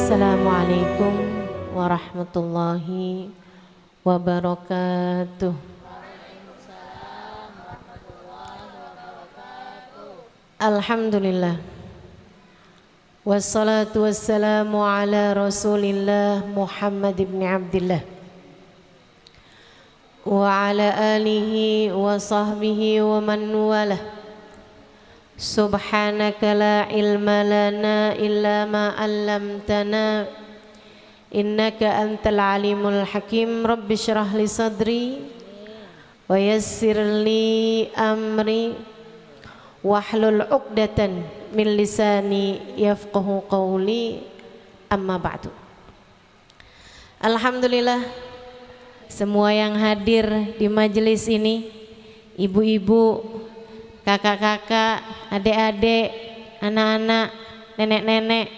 Assalamualaikum warahmatullahi wabarakatuh. Alhamdulillah. Wassalatu wassalamu ala Rasulillah Muhammad ibn Abdillah wa ala alihi wa sahbihi wa man walah. Subhanaka la ilma lana illa ma 'allamtana innaka antal alimul hakim. Rabbi shrah li sadri wa yassir li amri wahlul 'uqdatan min lisani yafqahu qawli. Amma ba'du. Alhamdulillah, semua yang hadir di majelis ini, ibu-ibu, kakak-kakak, adik-adik, anak-anak, nenek-nenek,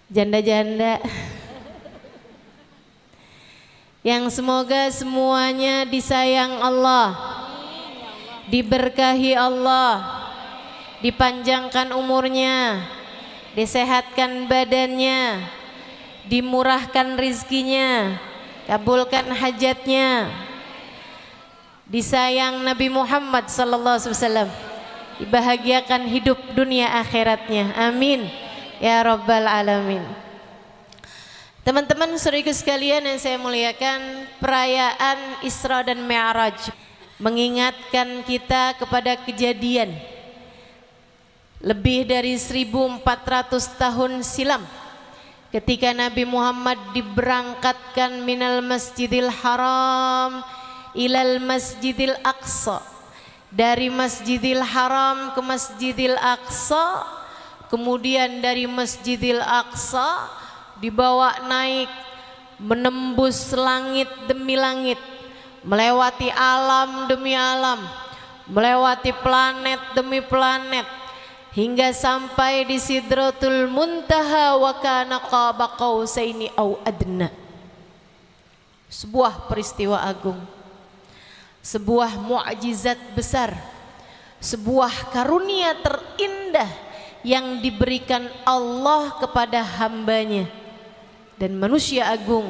janda-janda, yang semoga semuanya disayang Allah, diberkahi Allah, dipanjangkan umurnya, disehatkan badannya, dimurahkan rizkinya, kabulkan hajatnya, disayang Nabi Muhammad sallallahu alaihi wasallam, dibahagiakan hidup dunia akhiratnya. Amin ya rabbal alamin. Teman-teman saudaraku sekalian yang saya muliakan, perayaan Isra dan Mi'raj mengingatkan kita kepada kejadian lebih dari 1400 tahun silam ketika Nabi Muhammad diberangkatkan minal Masjidil Haram ilal Masjidil Aqsa, dari Masjidil Haram ke Masjidil Aqsa, kemudian dari Masjidil Aqsa dibawa naik menembus langit demi langit, melewati alam demi alam, melewati planet demi planet, hingga sampai di Sidratul Muntaha wa kana qaba qausaini au adna. Sebuah peristiwa agung, sebuah mukjizat besar, sebuah karunia terindah yang diberikan Allah kepada hambanya. Dan manusia agung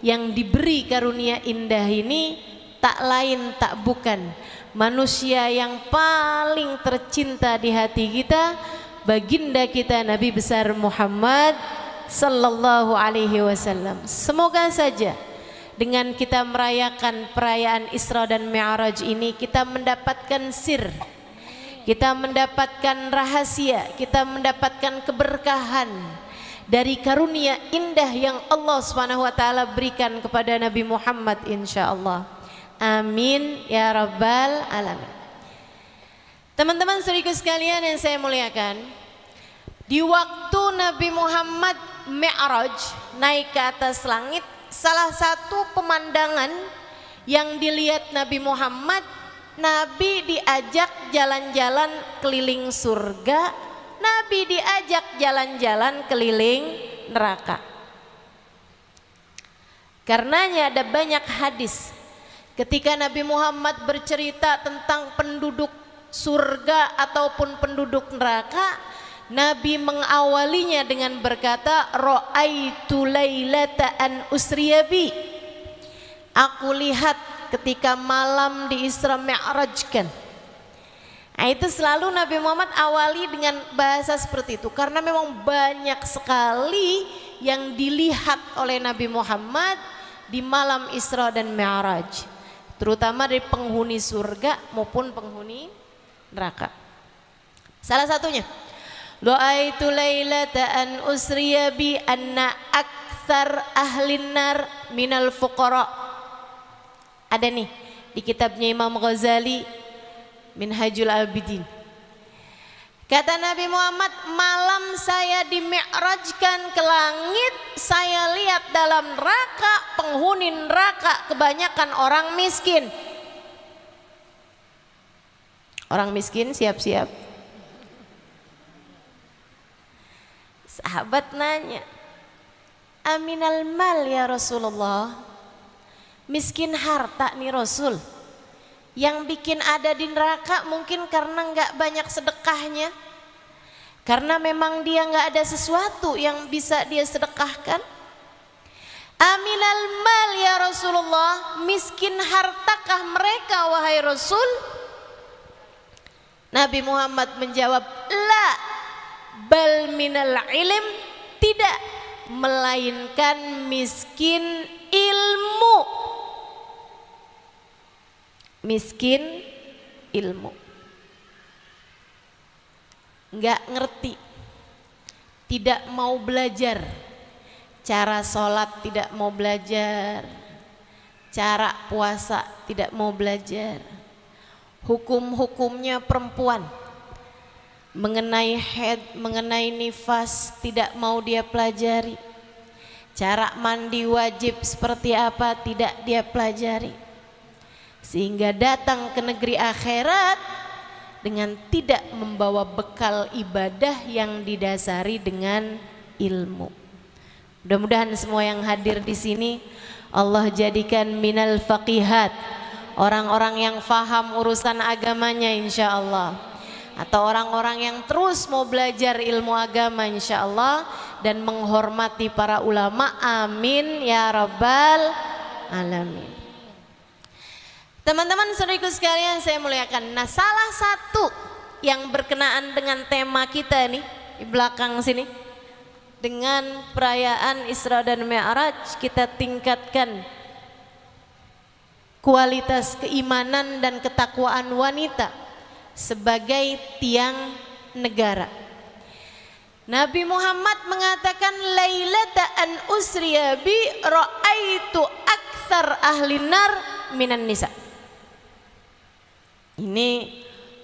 yang diberi karunia indah ini tak lain tak bukan manusia yang paling tercinta di hati kita, baginda kita Nabi besar Muhammad sallallahu alaihi wasallam. Semoga saja dengan kita merayakan perayaan Isra dan Mi'raj ini, kita mendapatkan sir, kita mendapatkan rahasia, kita mendapatkan keberkahan dari karunia indah yang Allah Subhanahu wa taala berikan kepada Nabi Muhammad insyaallah. Amin ya rabbal alamin. Teman-teman saudaraku sekalian yang saya muliakan, di waktu Nabi Muhammad Mi'raj, naik ke atas langit, salah satu pemandangan yang dilihat Nabi Muhammad, Nabi diajak jalan-jalan keliling surga, Nabi diajak jalan-jalan keliling neraka. Karenanya ada banyak hadis ketika Nabi Muhammad bercerita tentang penduduk surga ataupun penduduk neraka, Nabi mengawalinya dengan berkata, ra'aitu lailata an usriyabi, aku lihat ketika malam di Isra Mi'rajkan. Nah, itu selalu Nabi Muhammad awali dengan bahasa seperti itu, karena memang banyak sekali yang dilihat oleh Nabi Muhammad di malam Isra dan Mi'raj, terutama dari penghuni surga maupun penghuni neraka. Salah satunya, ra'aitu lailata an usriya bi anna aktsar ahlin nar minal fuqara. Ada nih di kitabnya Imam Ghazali Minhajul Abidin. Kata Nabi Muhammad, malam saya dimi'rajkan ke langit, saya lihat dalam neraka, penghuni neraka kebanyakan orang miskin. Orang miskin siap-siap. Sahabat nanya, aminal mal ya Rasulullah, miskin harta nih Rasul. Yang bikin ada di neraka mungkin karena nggak banyak sedekahnya, karena memang dia nggak ada sesuatu yang bisa dia sedekahkan. Aminal mal ya Rasulullah, miskin hartakah mereka wahai Rasul? Nabi Muhammad menjawab, la bal minal ilm, tidak, melainkan miskin ilmu. Miskin ilmu, nggak ngerti, tidak mau belajar cara sholat, tidak mau belajar cara puasa, tidak mau belajar hukum-hukumnya perempuan, mengenai haid, mengenai nifas, tidak mau dia pelajari, cara mandi wajib seperti apa tidak dia pelajari, sehingga datang ke negeri akhirat dengan tidak membawa bekal ibadah yang didasari dengan ilmu. Mudah-mudahan semua yang hadir di sini Allah jadikan minal faqihat, orang-orang yang faham urusan agamanya insya Allah, atau orang-orang yang terus mau belajar ilmu agama insya Allah dan menghormati para ulama, amin ya rabbal alamin. Teman-teman saudariku sekalian saya muliakan, nah salah satu yang berkenaan dengan tema kita nih di belakang sini, dengan perayaan Isra dan Mi'raj kita tingkatkan kualitas keimanan dan ketakwaan wanita sebagai tiang negara. Nabi Muhammad mengatakan, lailata an usriya bi ra'aitu aktsar ahli nar minan nisa. Ini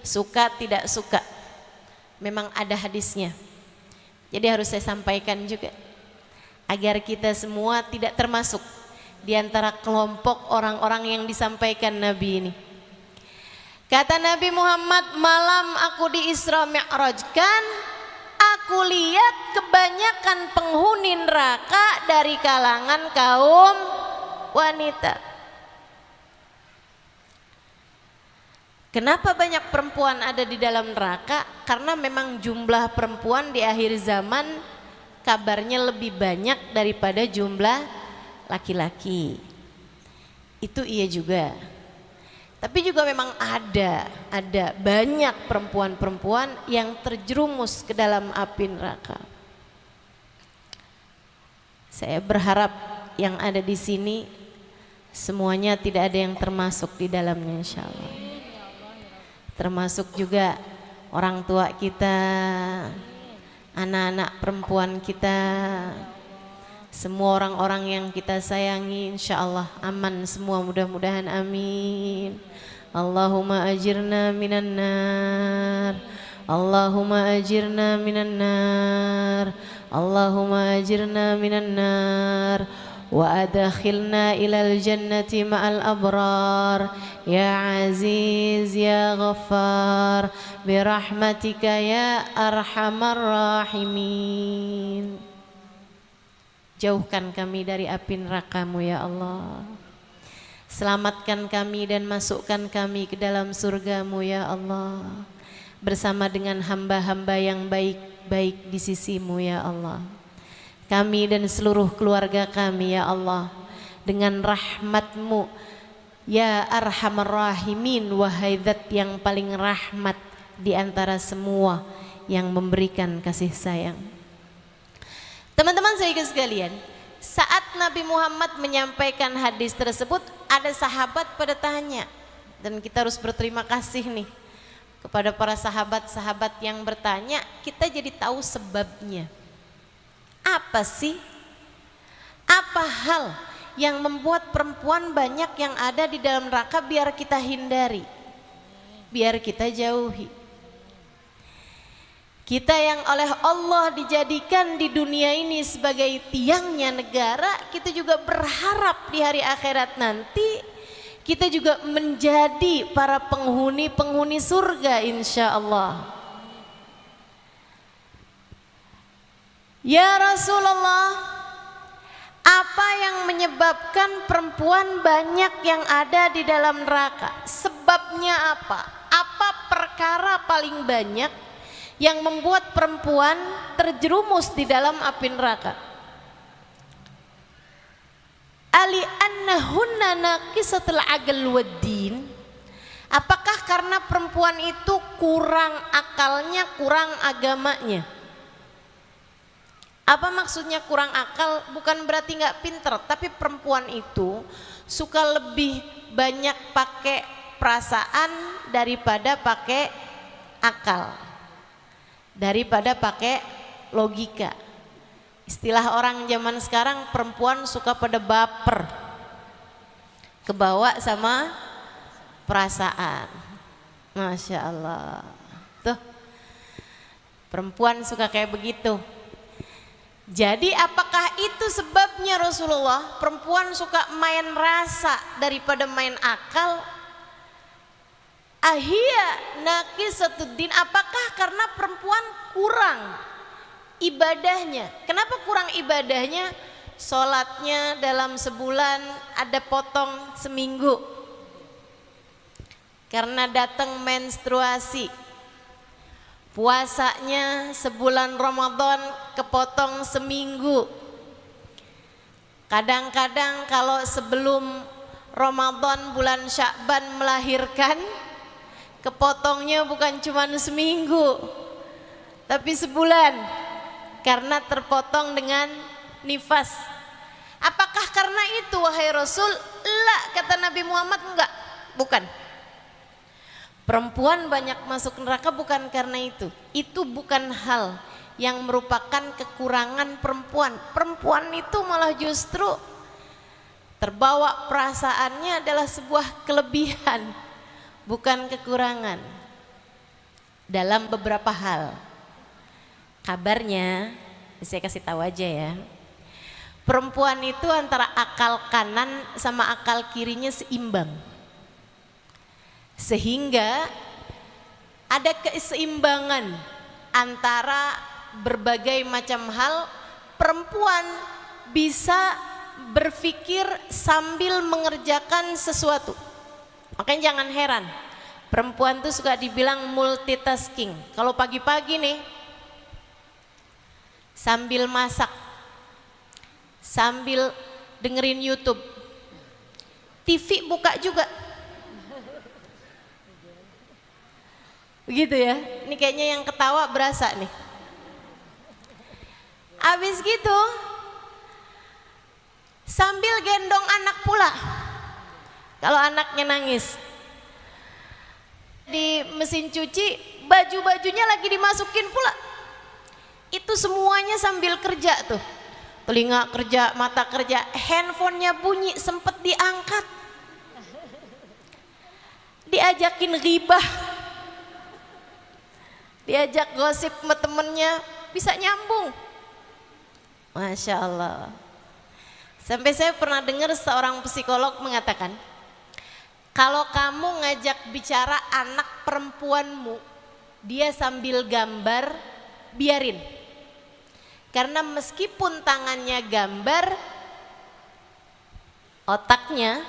suka tidak suka memang ada hadisnya, jadi harus saya sampaikan juga agar kita semua tidak termasuk di antara kelompok orang-orang yang disampaikan Nabi ini. Kata Nabi Muhammad, malam aku di Isra Mi'rajkan, aku lihat kebanyakan penghuni neraka dari kalangan kaum wanita. Kenapa banyak perempuan ada di dalam neraka? Karena memang jumlah perempuan di akhir zaman kabarnya lebih banyak daripada jumlah laki-laki. Itu iya juga. Tapi juga memang ada banyak perempuan-perempuan yang terjerumus ke dalam api neraka. Saya berharap yang ada di sini semuanya tidak ada yang termasuk di dalamnya insyaallah. Termasuk juga orang tua kita, anak-anak perempuan kita, semua orang-orang yang kita sayangi insyaallah aman semua, mudah-mudahan amin. Allahumma ajirna minan nar, Allahumma ajirna minan nar, Allahumma ajirna minan nar, wa adkhilna ilal jannati ma'al abrar ya aziz ya ghaffar birahmatika ya arhamar rahimin. Jauhkan kami dari api neraka-Mu ya Allah, selamatkan kami dan masukkan kami ke dalam surga-Mu ya Allah, bersama dengan hamba-hamba yang baik-baik di sisi-Mu ya Allah. Kami dan seluruh keluarga kami ya Allah, dengan rahmat-Mu ya arhamar rahimin, wahai zat yang paling rahmat di antara semua yang memberikan kasih sayang. Teman-teman saya sekalian, saat Nabi Muhammad menyampaikan hadis tersebut, ada sahabat pada tanya, dan kita harus berterima kasih nih kepada para sahabat-sahabat yang bertanya, kita jadi tahu sebabnya. Apa sih? Apa hal yang membuat perempuan banyak yang ada di dalam neraka biar kita hindari, biar kita jauhi? Kita yang oleh Allah dijadikan di dunia ini sebagai tiangnya negara, kita juga berharap di hari akhirat nanti kita juga menjadi para penghuni-penghuni surga insya Allah. Ya Rasulullah, apa yang menyebabkan perempuan banyak yang ada di dalam neraka? Sebabnya apa? Apa perkara paling banyak yang membuat perempuan terjerumus di dalam api neraka. Ali annahunna naqisatul aql waddin. Apakah karena perempuan itu kurang akalnya, kurang agamanya? Apa maksudnya kurang akal? Bukan berarti nggak pinter, tapi perempuan itu suka lebih banyak pakai perasaan daripada pakai akal, daripada pakai logika. Istilah orang zaman sekarang, perempuan suka pada baper, kebawa sama perasaan. Masya Allah, tuh perempuan suka kayak begitu. Jadi apakah itu sebabnya Rasulullah perempuan suka main rasa daripada main akal? Ahia naqisatuddin, apakah karena perempuan kurang ibadahnya? Kenapa kurang ibadahnya? Sholatnya dalam sebulan ada potong seminggu karena datang menstruasi. Puasanya sebulan Ramadan kepotong seminggu. Kadang-kadang kalau sebelum Ramadan bulan Sya'ban melahirkan, kepotongnya bukan cuma seminggu tapi sebulan karena terpotong dengan nifas. Apakah karena itu wahai Rasul? La, kata Nabi Muhammad, enggak, bukan. Perempuan banyak masuk neraka bukan karena itu. Itu bukan hal yang merupakan kekurangan perempuan. Perempuan itu malah justru terbawa perasaannya adalah sebuah kelebihan, bukan kekurangan. Dalam beberapa hal. Kabarnya, saya kasih tahu aja ya. Perempuan itu antara akal kanan sama akal kirinya seimbang. Sehingga ada keseimbangan antara berbagai macam hal. Perempuan bisa berpikir sambil mengerjakan sesuatu. Makanya jangan heran, perempuan tuh suka dibilang multitasking. Kalau pagi-pagi nih sambil masak, sambil dengerin YouTube, TV buka juga. Begitu ya, ini kayaknya yang ketawa berasa nih. Habis gitu sambil gendong anak pula. Kalau anaknya nangis, di mesin cuci baju-bajunya lagi dimasukin pula. Itu semuanya sambil kerja tuh. Telinga kerja, mata kerja, handphonenya bunyi sempet diangkat. Diajakin ghibah, diajak gosip sama temennya, bisa nyambung. Masya Allah. Sampai saya pernah dengar seorang psikolog mengatakan, kalau kamu ngajak bicara anak perempuanmu, dia sambil gambar, biarin. Karena meskipun tangannya gambar, otaknya,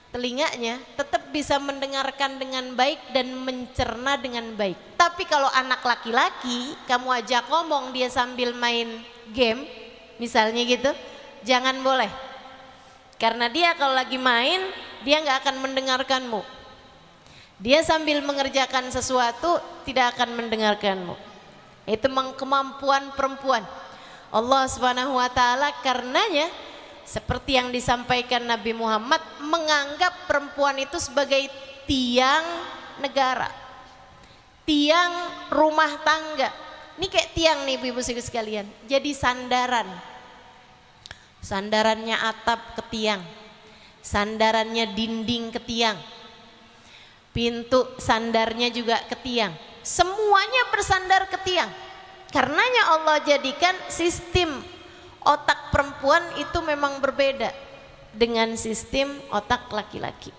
telinganya tetap bisa mendengarkan dengan baik dan mencerna dengan baik. Tapi kalau anak laki-laki, kamu ajak ngomong dia sambil main game, misalnya gitu, jangan boleh. Karena dia kalau lagi main, dia nggak akan mendengarkanmu. Dia sambil mengerjakan sesuatu, tidak akan mendengarkanmu. Itu kemampuan perempuan. Allah Subhanahu wa taala karenanya seperti yang disampaikan Nabi Muhammad, menganggap perempuan itu sebagai tiang negara, tiang rumah tangga. Ini kayak tiang nih ibu-ibu sekalian, jadi sandaran. Sandarannya atap ke tiang, sandarannya dinding ke tiang, pintu sandarnya juga ke tiang. Semuanya bersandar ke tiang. Karenanya Allah jadikan sistem otak perempuan itu memang berbeda dengan sistem otak laki-laki.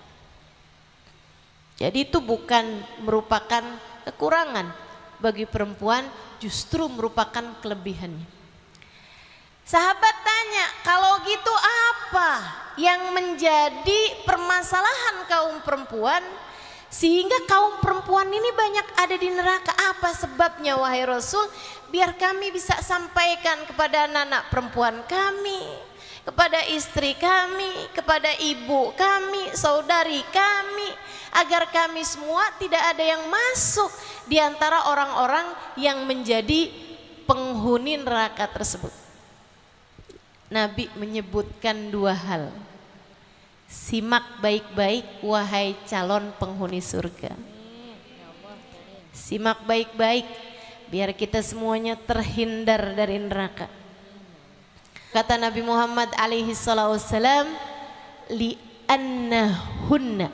Jadi itu bukan merupakan kekurangan bagi perempuan, justru merupakan kelebihannya. Sahabat tanya, kalau gitu apa yang menjadi permasalahan kaum perempuan sehingga kaum perempuan ini banyak ada di neraka. Apa sebabnya wahai Rasul? Biar kami bisa sampaikan kepada anak-anak perempuan kami, kepada istri kami, kepada ibu kami, saudari kami, agar kami semua tidak ada yang masuk di antara orang-orang yang menjadi penghuni neraka tersebut. Nabi menyebutkan dua hal. Simak baik-baik wahai calon penghuni surga. Simak baik-baik biar kita semuanya terhindar dari neraka. Kata Nabi Muhammad alaihi salatu wassalam, li annahunna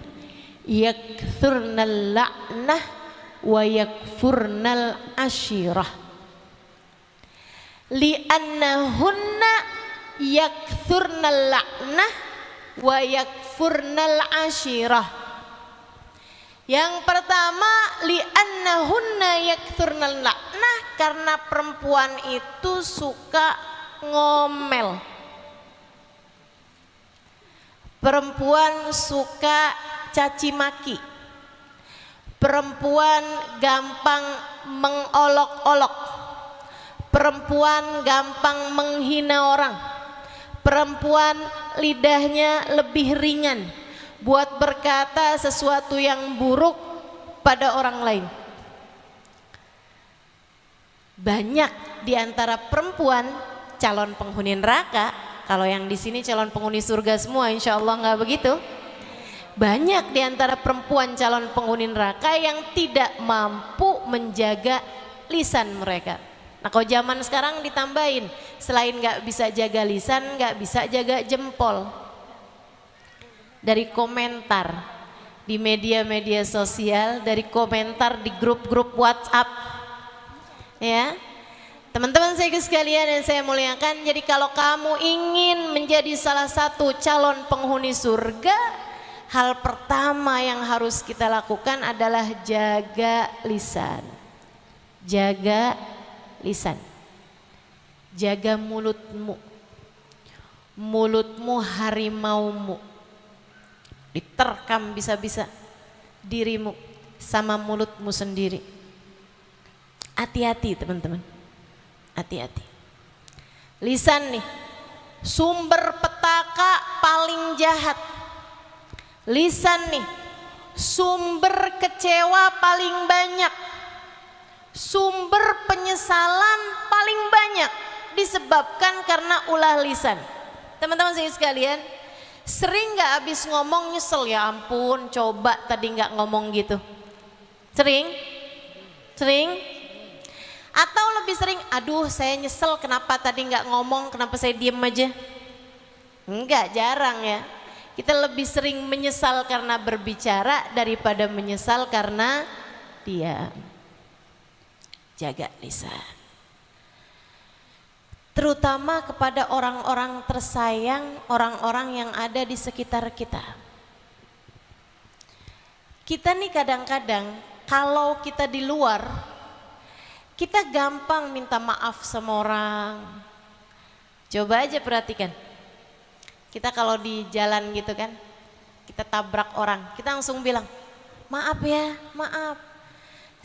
yakthurnal la'nah wa yakfurnal ashirah. Li annahunna yakthurnal la'nah wa yakfurnal ashirah. Yang pertama, li annahunna yakthurnal la'nah, karena perempuan itu suka ngomel. Perempuan suka caci maki. Perempuan gampang mengolok-olok. Perempuan gampang menghina orang. Perempuan lidahnya lebih ringan buat berkata sesuatu yang buruk pada orang lain. Banyak di antara perempuan calon penghuni neraka. Kalau yang di sini calon penghuni surga semua, insya Allah nggak begitu. Banyak di antara perempuan calon penghuni neraka yang tidak mampu menjaga lisan mereka. Nah, kalau zaman sekarang ditambahin, selain nggak bisa jaga lisan, nggak bisa jaga jempol. Dari komentar di media-media sosial, dari komentar di grup-grup WhatsApp, ya. Teman-teman saya sekalian yang saya muliakan, jadi kalau kamu ingin menjadi salah satu calon penghuni surga, hal pertama yang harus kita lakukan adalah jaga lisan. Jaga lisan. Jaga mulutmu. Mulutmu harimaumu. Diterkam bisa-bisa dirimu sama mulutmu sendiri. Hati-hati teman-teman. Hati-hati. Lisan nih, sumber petaka paling jahat. Lisan nih, sumber kecewa paling banyak. Sumber penyesalan paling banyak disebabkan karena ulah lisan. Teman-teman saya sekalian, sering gak habis ngomong nyesel, ya ampun coba tadi gak ngomong gitu? Sering? Sering? Atau lebih sering, aduh saya nyesel kenapa tadi gak ngomong, kenapa saya diem aja? Enggak, jarang ya. Kita lebih sering menyesal karena berbicara daripada menyesal karena diam. Jaga lisan. Terutama kepada orang-orang tersayang, orang-orang yang ada di sekitar kita. Kita nih kadang-kadang kalau kita di luar, kita gampang minta maaf sama orang. Coba aja perhatikan. Kita kalau di jalan gitu kan, kita tabrak orang, kita langsung bilang, maaf ya, maaf.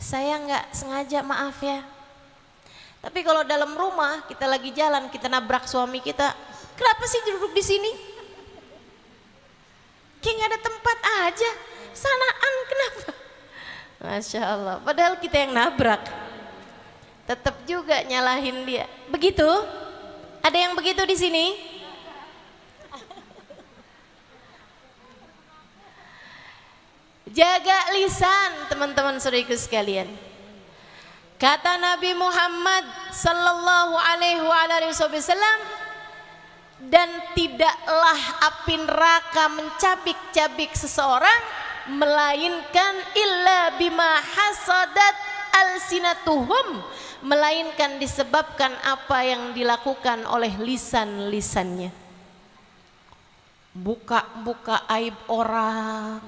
Saya nggak sengaja, maaf ya. Tapi kalau dalam rumah kita lagi jalan, kita nabrak suami kita, kenapa sih duduk di sini? Kayak nggak ada tempat aja, sanaan kenapa? Masya Allah, padahal kita yang nabrak, tetap juga nyalahin dia. Begitu? Ada yang begitu di sini? Jaga lisan teman-teman saudaraku sekalian. Kata Nabi Muhammad sallallahu alaihi wasallam, dan tidaklah api neraka mencabik-cabik seseorang melainkan illa bima hasadat alsinatuhum, melainkan disebabkan apa yang dilakukan oleh lisan-lisannya. Buka-buka aib orang,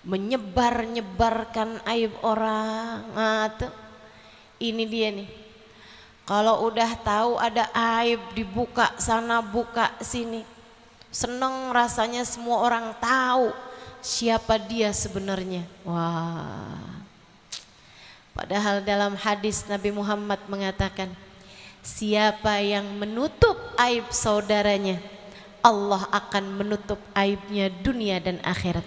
menyebar-nyebarkan aib orang. Nah, tuh. Ini dia nih. Kalau udah tahu ada aib dibuka sana buka sini, seneng rasanya semua orang tahu siapa dia sebenarnya. Wah. Padahal dalam hadis Nabi Muhammad mengatakan, siapa yang menutup aib saudaranya, Allah akan menutup aibnya dunia dan akhirat.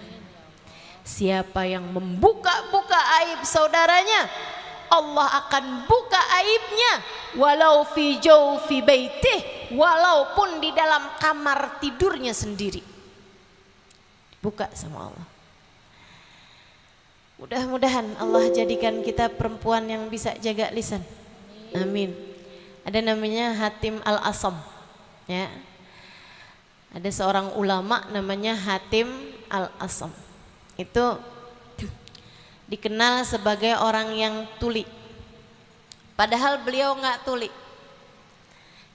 Siapa yang membuka-buka aib saudaranya, Allah akan buka aibnya walau fi jawfi baitih, walaupun di dalam kamar tidurnya sendiri. Buka sama Allah. Mudah-mudahan Allah jadikan kita perempuan yang bisa jaga lisan. Amin. Ada namanya Hatim Al-Asam, ya. Ada seorang ulama namanya Hatim Al-Asam. Itu dikenal sebagai orang yang tuli. Padahal beliau nggak tuli.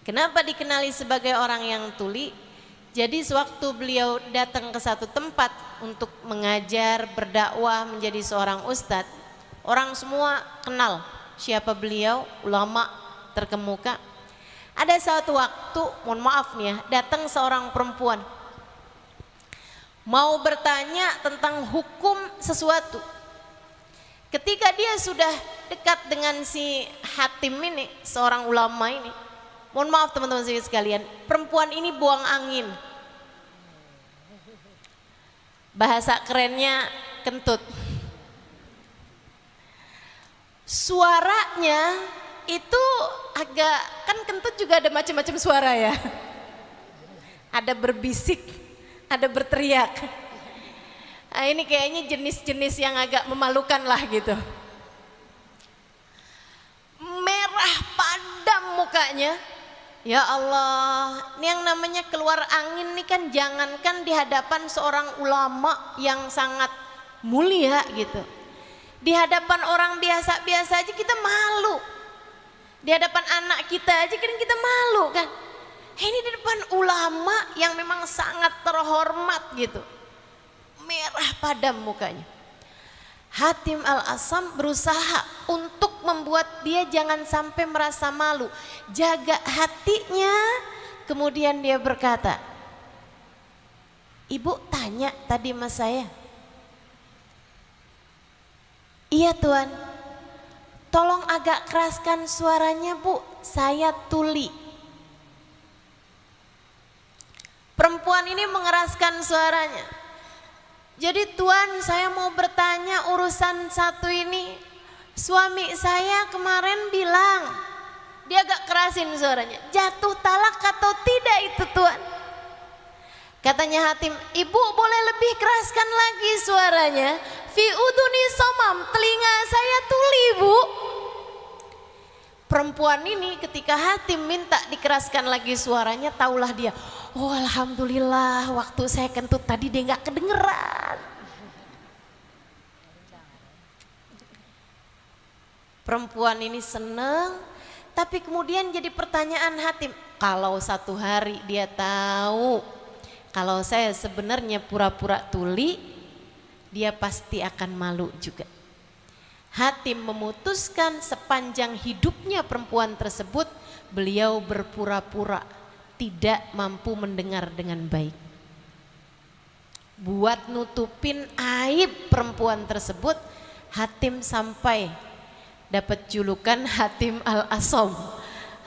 Kenapa dikenali sebagai orang yang tuli? Jadi sewaktu beliau datang ke satu tempat untuk mengajar, berdakwah, menjadi seorang ustadz, orang semua kenal siapa beliau, ulama terkemuka. Ada satu waktu, mohon maaf nih ya, datang seorang perempuan mau bertanya tentang hukum sesuatu. Ketika dia sudah dekat dengan si Hatim ini, seorang ulama ini, mohon maaf teman-teman sekalian, perempuan ini buang angin. Bahasa kerennya kentut. Suaranya itu agak, kan kentut juga ada macam-macam suara ya. Ada berbisik, ada berteriak. Nah, ini kayaknya jenis-jenis yang agak memalukan lah gitu. Merah padam mukanya. Ya Allah, ini yang namanya keluar angin nih kan, jangankan di hadapan seorang ulama yang sangat mulia gitu. Di hadapan orang biasa-biasa aja kita malu. Di hadapan anak kita aja kan kita malu kan. Ini di depan ulama yang memang sangat terhormat gitu. Merah padam mukanya. Hatim Al-Asam berusaha untuk membuat dia jangan sampai merasa malu, jaga hatinya. Kemudian dia berkata, ibu tanya tadi sama saya. Iya tuan, tolong agak keraskan suaranya bu, saya tuli. Perempuan ini mengeraskan suaranya. Jadi tuan, saya mau bertanya urusan satu ini. Suami saya kemarin bilang, dia agak kerasin suaranya, jatuh talak atau tidak itu tuan? Katanya Hatim, ibu boleh lebih keraskan lagi suaranya. Fi uduni somam, telinga saya tuli bu. Perempuan ini ketika Hatim minta dikeraskan lagi suaranya, taulah dia, oh alhamdulillah waktu saya kentut tadi dia nggak kedengeran. Perempuan ini seneng, tapi kemudian jadi pertanyaan Hatim, kalau satu hari dia tahu kalau saya sebenarnya pura-pura tuli, dia pasti akan malu juga. Hatim memutuskan sepanjang hidupnya perempuan tersebut, beliau berpura-pura tidak mampu mendengar dengan baik. Buat nutupin aib perempuan tersebut, Hatim sampai dapat julukan Hatim Al-Asam,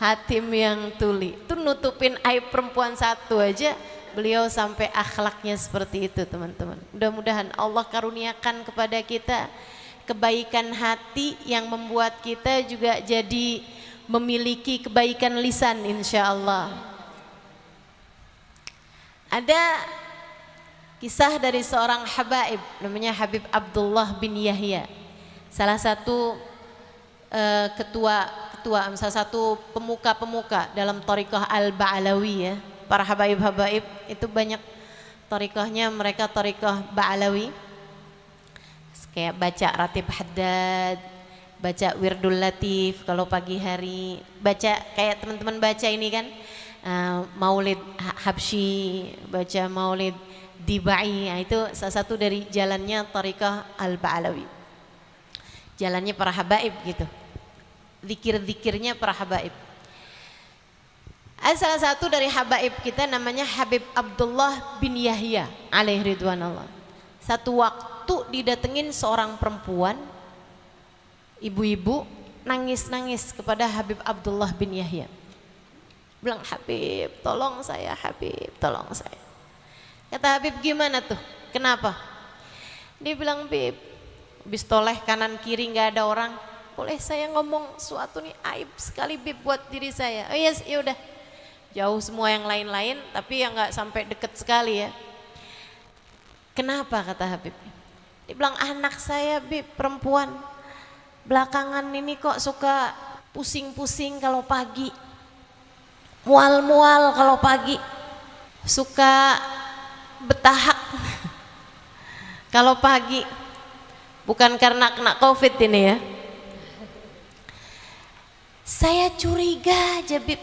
Hatim yang tuli. Itu nutupin aib perempuan satu aja, beliau sampai akhlaknya seperti itu teman-teman. Mudah-mudahan Allah karuniakan kepada kita kebaikan hati yang membuat kita juga jadi memiliki kebaikan lisan insya Allah. Ada kisah dari seorang habaib namanya Habib Abdullah bin Yahya, salah satu salah satu pemuka-pemuka dalam thariqah Al-Ba'alawi ya. Para habaib-habaib itu banyak thariqahnya, mereka thariqah Ba'alawi. Kayak baca Ratib Haddad, baca Wirdul Latif kalau pagi hari, baca kayak teman-teman baca ini kan, Maulid Habsyi, baca Maulid Dibai. Nah, itu salah satu dari jalannya thariqah Al-Ba'alawi, jalannya para habaib gitu, zikir-zikirnya para habaib. Ada salah satu dari habaib kita namanya Habib Abdullah bin Yahya alaihi ridwanallah. Satu waktu didatengin seorang perempuan ibu-ibu nangis-nangis kepada Habib Abdullah bin Yahya. Bilang, Habib tolong saya, Habib tolong saya. Kata Habib, gimana tuh, kenapa? Dia bilang, Bib, habis toleh kanan kiri nggak ada orang, boleh saya ngomong sesuatu nih, aib sekali Bib buat diri saya. Oh yes, ya udah, jauh semua yang lain-lain, tapi yang nggak sampai deket sekali ya. Kenapa, kata Habib? Dia bilang, anak saya Bib, perempuan, belakangan ini kok suka pusing-pusing kalau pagi, mual-mual kalau pagi, suka betahak kalau pagi. Bukan karena kena COVID ini ya. Saya curiga aja Bib,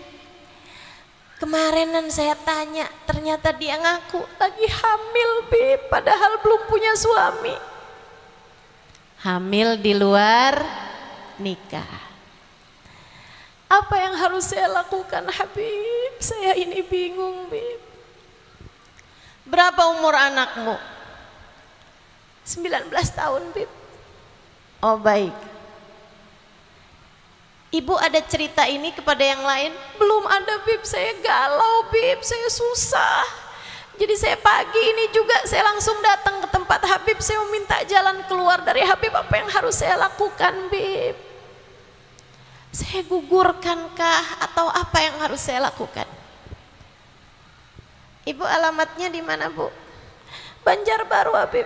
kemarinan saya tanya, ternyata dia ngaku lagi hamil Bib, padahal belum punya suami. Hamil di luar nikah. Apa yang harus saya lakukan, Habib? Saya ini bingung, Bib. Berapa umur anakmu? 19 tahun, Bib. Oh baik. Ibu ada cerita ini kepada yang lain? Belum ada, Bib. Saya galau, Bib. Saya susah. Jadi saya pagi ini juga saya langsung datang ke tempat Habib. Saya meminta jalan keluar dari Habib. Apa yang harus saya lakukan, Bib? Saya gugurkankah atau apa yang harus saya lakukan? Ibu, alamatnya di mana, Bu? Banjarbaru, Habib.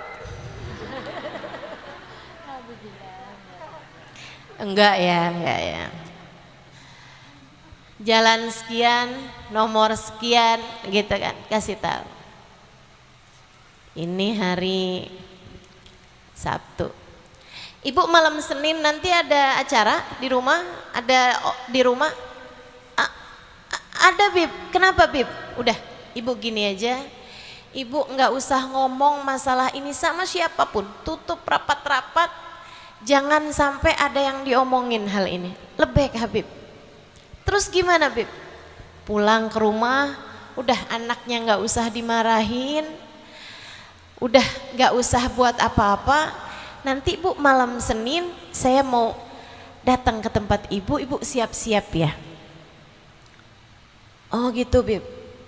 Enggak ya, enggak ya. Jalan sekian, nomor sekian, gitu kan, kasih tahu. Ini hari Sabtu. Ibu, malam Senin nanti ada acara di rumah? Ada di rumah? Ada, Bib. Kenapa, Bib? Udah, Ibu gini aja. Ibu nggak usah ngomong masalah ini sama siapapun. Tutup rapat-rapat. Jangan sampai ada yang diomongin hal ini. Lebih, Habib. Terus gimana, Bib? Pulang ke rumah, udah anaknya nggak usah dimarahin. Udah nggak usah buat apa-apa. Nanti Bu, malam Senin saya mau datang ke tempat Ibu, Ibu siap-siap ya. Oh gitu, Bib.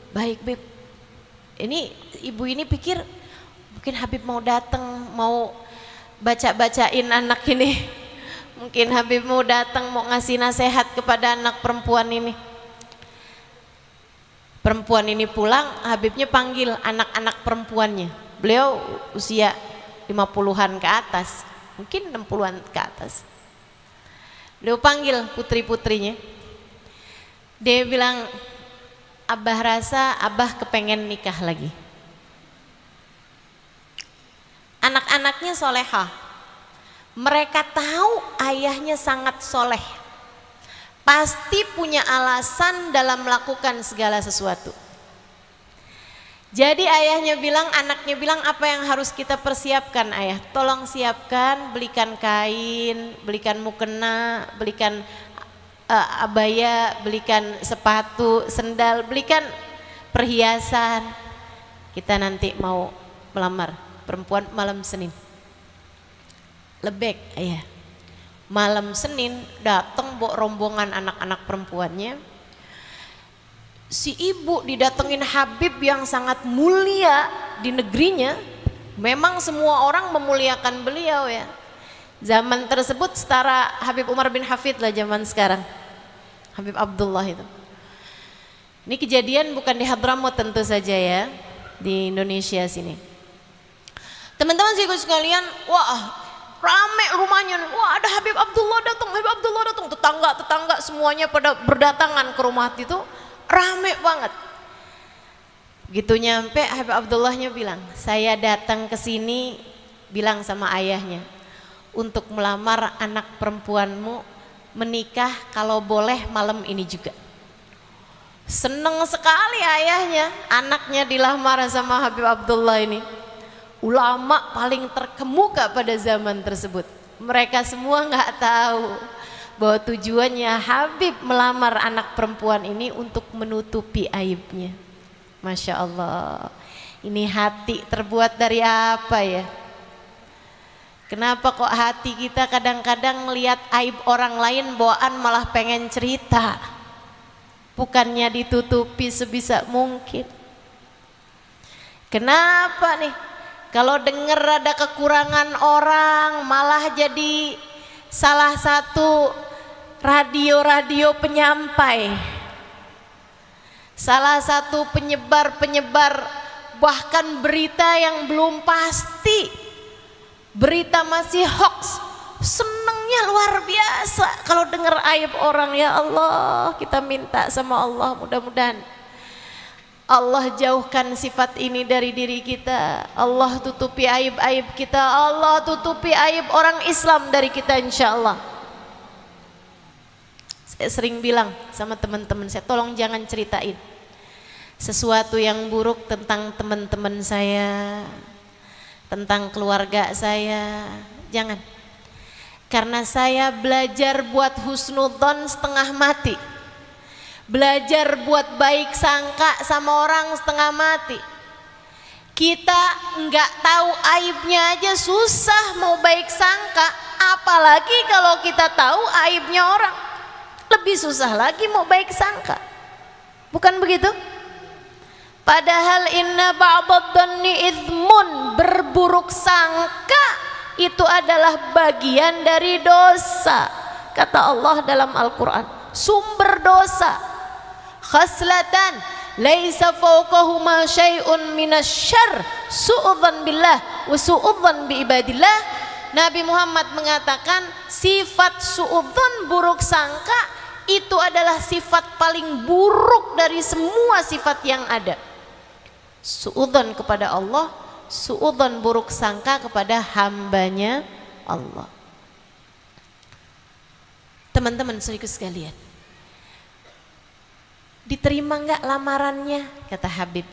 Baik, Bib. Ini ibu ini pikir mungkin Habib mau datang, mau baca-bacain anak ini. Mungkin Habib mau datang mau ngasih nasihat kepada anak perempuan ini. Perempuan ini pulang, Habibnya panggil anak-anak perempuannya. Beliau usia 50-an ke atas, mungkin 60-an ke atas. Beliau panggil putri-putrinya. Dia bilang, Abah rasa Abah kepengen nikah lagi. Anak-anaknya solehah. Mereka tahu ayahnya sangat soleh. Pasti punya alasan dalam melakukan segala sesuatu. Jadi ayahnya bilang, anaknya bilang, apa yang harus kita persiapkan ayah? Tolong siapkan, belikan kain, belikan mukena, belikan abaya, belikan sepatu, sendal, belikan perhiasan. Kita nanti mau melamar perempuan malam Senin. Lebek ayah. Malam Senin datang bawa rombongan anak-anak perempuannya. Si ibu didatengin Habib yang sangat mulia di negerinya. Memang semua orang memuliakan beliau ya. Zaman tersebut setara Habib Umar bin Hafid lah zaman sekarang. Habib Abdullah itu. Ini kejadian bukan di Hadramaut tentu saja ya, di Indonesia sini. Teman-teman sekalian, wah rame rumahnya, wah ada Habib Abdullah datang, Habib Abdullah datang. Tetangga semuanya pada berdatangan ke rumah itu. Rame banget. Gitu nyampe Habib Abdullahnya bilang, saya datang ke sini bilang sama ayahnya untuk melamar anak perempuanmu menikah kalau boleh malam ini juga. Seneng sekali ayahnya, anaknya dilamar sama Habib Abdullah ini. Ulama paling terkemuka pada zaman tersebut. Mereka semua nggak tahu bahwa tujuannya Habib melamar anak perempuan ini untuk menutupi aibnya. Masya Allah, ini hati terbuat dari apa ya? Kenapa kok hati kita kadang-kadang melihat aib orang lain bawaan malah pengen cerita, bukannya ditutupi sebisa mungkin? Kenapa nih kalau dengar ada kekurangan orang malah jadi salah satu radio-radio penyampai, salah satu penyebar bahkan berita yang belum pasti, berita masih hoax, senengnya luar biasa kalau dengar aib orang. Ya Allah, kita minta sama Allah mudah-mudahan Allah jauhkan sifat ini dari diri kita. Allah tutupi aib-aib kita, Allah tutupi aib orang Islam dari kita insyaallah. Saya sering bilang sama teman-teman saya, tolong jangan ceritain sesuatu yang buruk tentang teman-teman saya, tentang keluarga saya, jangan. Karena saya belajar buat husnudzon setengah mati, belajar buat baik sangka sama orang setengah mati. Kita nggak tahu aibnya aja susah mau baik sangka, apalagi kalau kita tahu aibnya orang, lebih susah lagi mau baik sangka. Bukan begitu? Padahal inna ba'dadh-dhanni itsmun, berburuk sangka itu adalah bagian dari dosa. Kata Allah dalam Al-Qur'an, sumber dosa. Khaslatan laisa fawqahuma syai'un minasyarr, su'udzan billah wa su'udzan bi ibadillah. Nabi Muhammad mengatakan sifat su'udzan, buruk sangka, itu adalah sifat paling buruk dari semua sifat yang ada. Su'udzon kepada Allah, su'udzon buruk sangka kepada hambanya Allah. Teman-teman saudaraku sekalian, diterima enggak lamarannya? Kata Habib.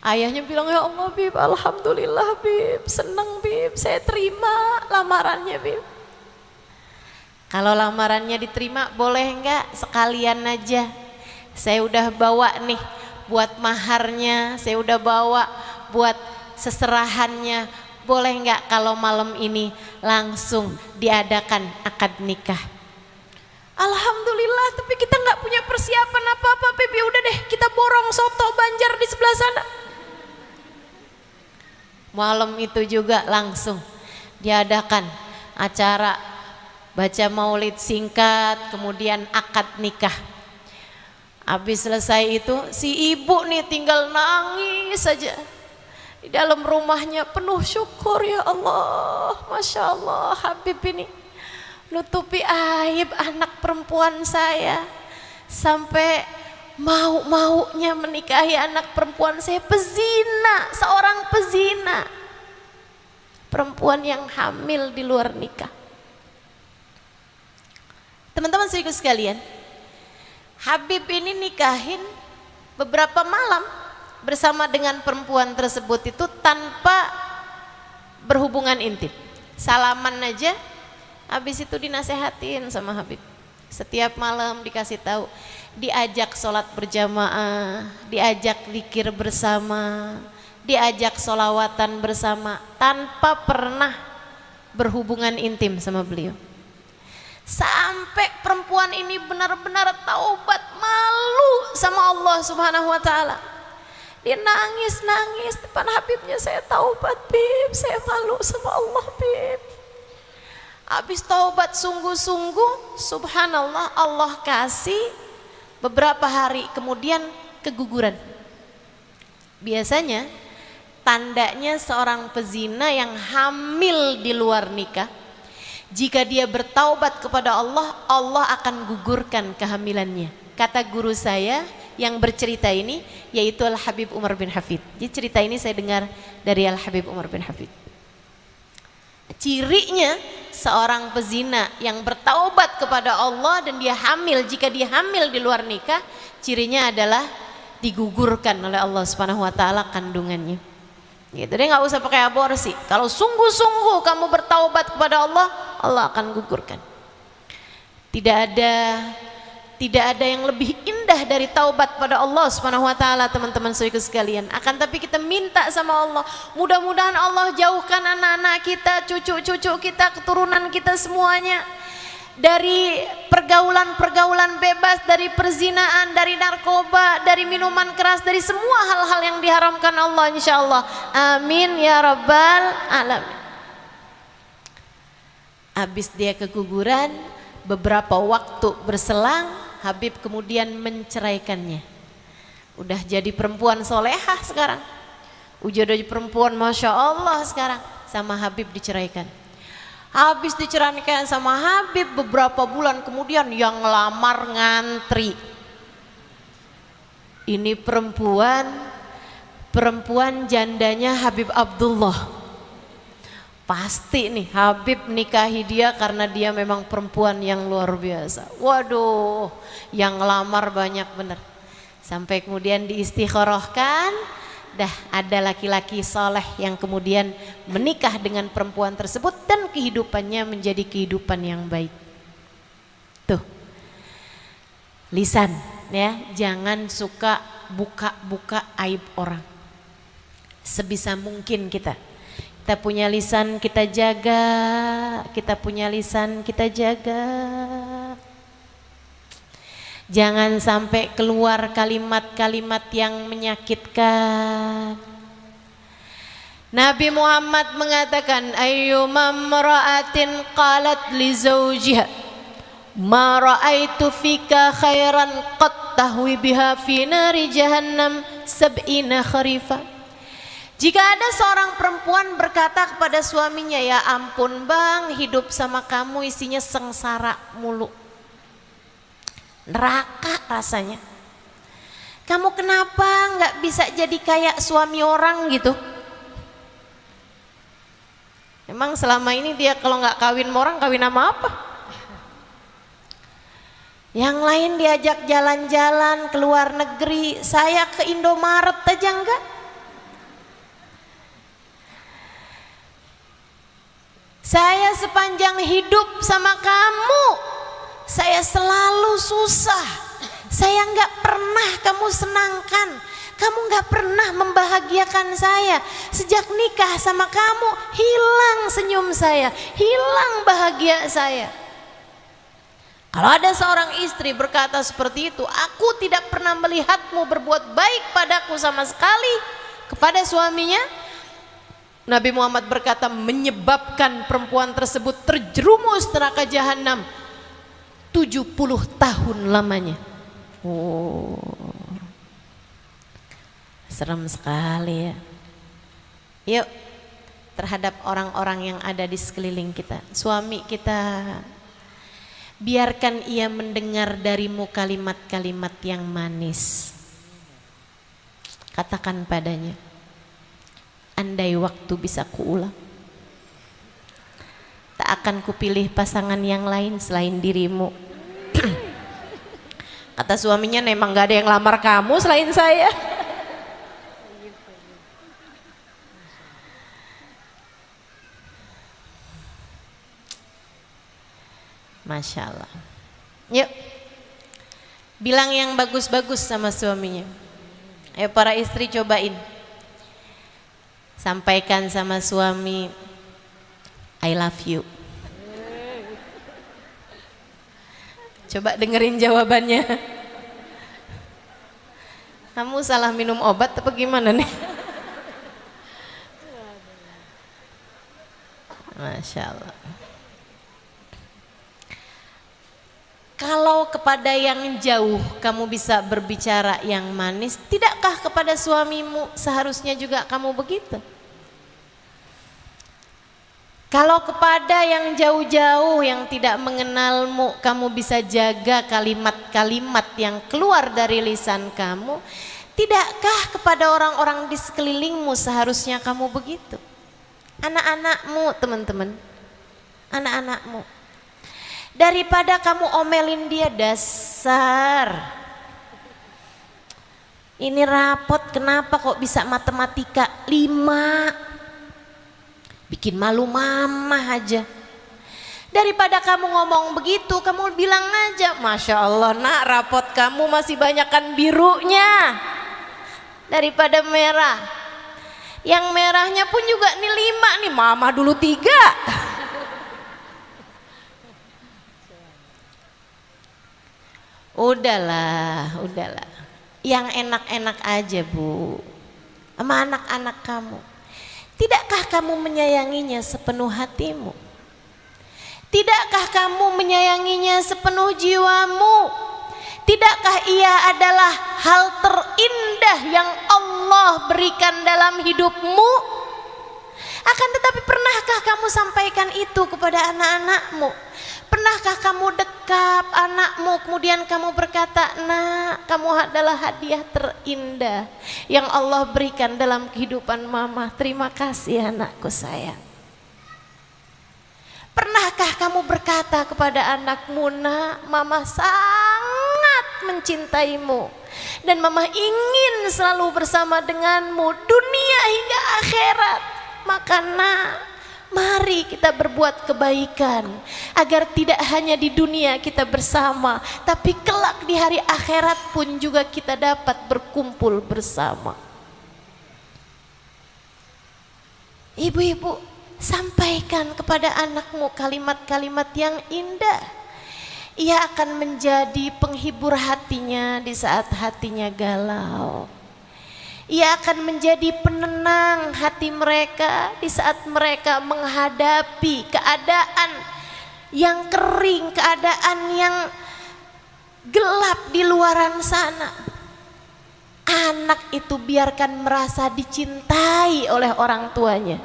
Ayahnya bilang, ya Allah Bib, alhamdulillah Bib, seneng Bib, saya terima lamarannya Bib. Kalau lamarannya diterima, boleh enggak sekalian aja, saya udah bawa nih buat maharnya, saya udah bawa buat seserahannya, boleh enggak kalau malam ini langsung diadakan akad nikah? Alhamdulillah, tapi kita nggak punya persiapan apa-apa Bib, ya udah deh kita borong soto Banjar di sebelah sana. Malam itu juga langsung diadakan acara baca maulid singkat, kemudian akad nikah. Habis selesai itu si ibu nih tinggal nangis saja di dalam rumahnya, penuh syukur. Ya Allah, Masya Allah, Habib ini nutupi aib anak perempuan saya, sampai mau-maunya menikahi anak perempuan saya, pezina, seorang pezina, perempuan yang hamil di luar nikah. Teman-teman saudaraku sekalian, Habib ini nikahin beberapa malam bersama dengan perempuan tersebut itu tanpa berhubungan intim, salaman aja. Habis itu dinasehatin sama Habib, setiap malam dikasih tahu, diajak sholat berjamaah, diajak zikir bersama, diajak sholawatan bersama, tanpa pernah berhubungan intim sama beliau. Sampai perempuan ini benar-benar taubat, malu sama Allah Subhanahu wa Ta'ala. Dia nangis-nangis depan Habibnya, saya taubat Bib, saya malu sama Allah Bib. Habis taubat sungguh-sungguh, subhanallah, Allah kasih beberapa hari kemudian keguguran. Biasanya tandanya seorang pezina yang hamil di luar nikah, jika dia bertaubat kepada Allah, Allah akan gugurkan kehamilannya. Kata guru saya yang bercerita ini, yaitu Al-Habib Umar bin Hafid. Jadi cerita ini saya dengar dari Al-Habib Umar bin Hafid. Cirinya seorang pezina yang bertaubat kepada Allah dan dia hamil, jika dia hamil di luar nikah, cirinya adalah digugurkan oleh Allah Subhanahu wa Ta'ala kandungannya. Gitu, dia nggak usah pakai aborsi. Kalau sungguh-sungguh kamu bertaubat kepada Allah, Allah akan gugurkan. Tidak ada yang lebih indah indah dari taubat pada Allah Subhanahu wa taala, teman-teman saudaraku sekalian. Akan tapi kita minta sama Allah, mudah-mudahan Allah jauhkan anak-anak kita, cucu-cucu kita, keturunan kita semuanya dari pergaulan-pergaulan bebas, dari perzinaan, dari narkoba, dari minuman keras, dari semua hal-hal yang diharamkan Allah insyaallah. Amin ya rabbal alamin. Habis dia keguguran, beberapa waktu berselang, Habib kemudian menceraikannya. Udah jadi perempuan solehah sekarang, udah jadi perempuan masya Allah sekarang, sama Habib diceraikan. Habis diceraikan sama Habib, beberapa bulan kemudian yang ngelamar ngantri. Ini perempuan jandanya Habib Abdullah. Pasti nih Habib nikahi dia karena dia memang perempuan yang luar biasa. Waduh, yang ngelamar banyak bener. Sampai kemudian diistikharahkan, dah ada laki-laki soleh yang kemudian menikah dengan perempuan tersebut dan kehidupannya menjadi kehidupan yang baik. Tuh, lisan ya, jangan suka buka-buka aib orang. Sebisa mungkin kita punya lisan kita jaga, kita punya lisan kita jaga. Jangan sampai keluar kalimat-kalimat yang menyakitkan. Nabi Muhammad mengatakan, ayyuma imra'atin qalat li zawjiha ma ra'aitu fika khairan qad tahwi biha fi nari jahannam sab'ina kharifa. Jika ada seorang perempuan berkata kepada suaminya, ya ampun bang, hidup sama kamu isinya sengsara mulu, neraka rasanya. Kamu kenapa nggak bisa jadi kayak suami orang gitu? Emang selama ini dia kalau nggak kawin sama orang, kawin sama apa? Yang lain diajak jalan-jalan ke luar negeri, saya ke Indomaret aja enggak. Saya sepanjang hidup sama kamu, saya selalu susah. Saya nggak pernah kamu senangkan, kamu nggak pernah membahagiakan saya. Sejak nikah sama kamu, hilang senyum saya, hilang bahagia saya. Kalau ada seorang istri berkata seperti itu, aku tidak pernah melihatmu berbuat baik padaku sama sekali, kepada suaminya, Nabi Muhammad berkata menyebabkan perempuan tersebut terjerumus neraka jahanam 70 tahun lamanya. Oh, serem sekali ya. Yuk, terhadap orang-orang yang ada di sekeliling kita, suami kita, biarkan ia mendengar darimu kalimat-kalimat yang manis. Katakan padanya, andai waktu bisa kuulang, tak akan kupilih pasangan yang lain selain dirimu. Kata suaminya, memang gak ada yang lamar kamu selain saya. Masya Allah. Yuk, bilang yang bagus-bagus sama suaminya. Ayo para istri cobain, sampaikan sama suami, I love you. Coba dengerin jawabannya. Kamu salah minum obat apa gimana nih? Masya Allah. Kalau kepada yang jauh kamu bisa berbicara yang manis, tidakkah kepada suamimu seharusnya juga kamu begitu? Kalau kepada yang jauh-jauh yang tidak mengenalmu, kamu bisa jaga kalimat-kalimat yang keluar dari lisan kamu, tidakkah kepada orang-orang di sekelilingmu seharusnya kamu begitu? Anak-anakmu, teman-teman, anak-anakmu, daripada kamu omelin dia, dasar ini rapot kenapa kok bisa matematika 5, bikin malu mama aja. Daripada kamu ngomong begitu, kamu bilang aja, Masya Allah nak, rapot kamu masih banyakkan birunya daripada merah. Yang merahnya pun juga nih 5 nih, mama dulu 3. Udahlah. Yang enak-enak aja Bu, sama anak-anak kamu. Tidakkah kamu menyayanginya sepenuh hatimu? Tidakkah kamu menyayanginya sepenuh jiwamu? Tidakkah ia adalah hal terindah yang Allah berikan dalam hidupmu? Akan tetapi pernahkah kamu sampaikan itu kepada anak-anakmu? Pernahkah kamu dekap anakmu kemudian kamu berkata, nak, kamu adalah hadiah terindah yang Allah berikan dalam kehidupan mama. Terima kasih anakku sayang. Pernahkah kamu berkata kepada anakmu, nak, mama sangat mencintaimu dan mama ingin selalu bersama denganmu dunia hingga akhirat. Maka nak, mari kita berbuat kebaikan agar tidak hanya di dunia kita bersama, tapi kelak di hari akhirat pun juga kita dapat berkumpul bersama. Ibu-ibu, sampaikan kepada anakmu kalimat-kalimat yang indah. Ia akan menjadi penghibur hatinya di saat hatinya galau. Ia akan menjadi penenang hati mereka di saat mereka menghadapi keadaan yang kering, keadaan yang gelap di luaran sana. Anak itu biarkan merasa dicintai oleh orang tuanya.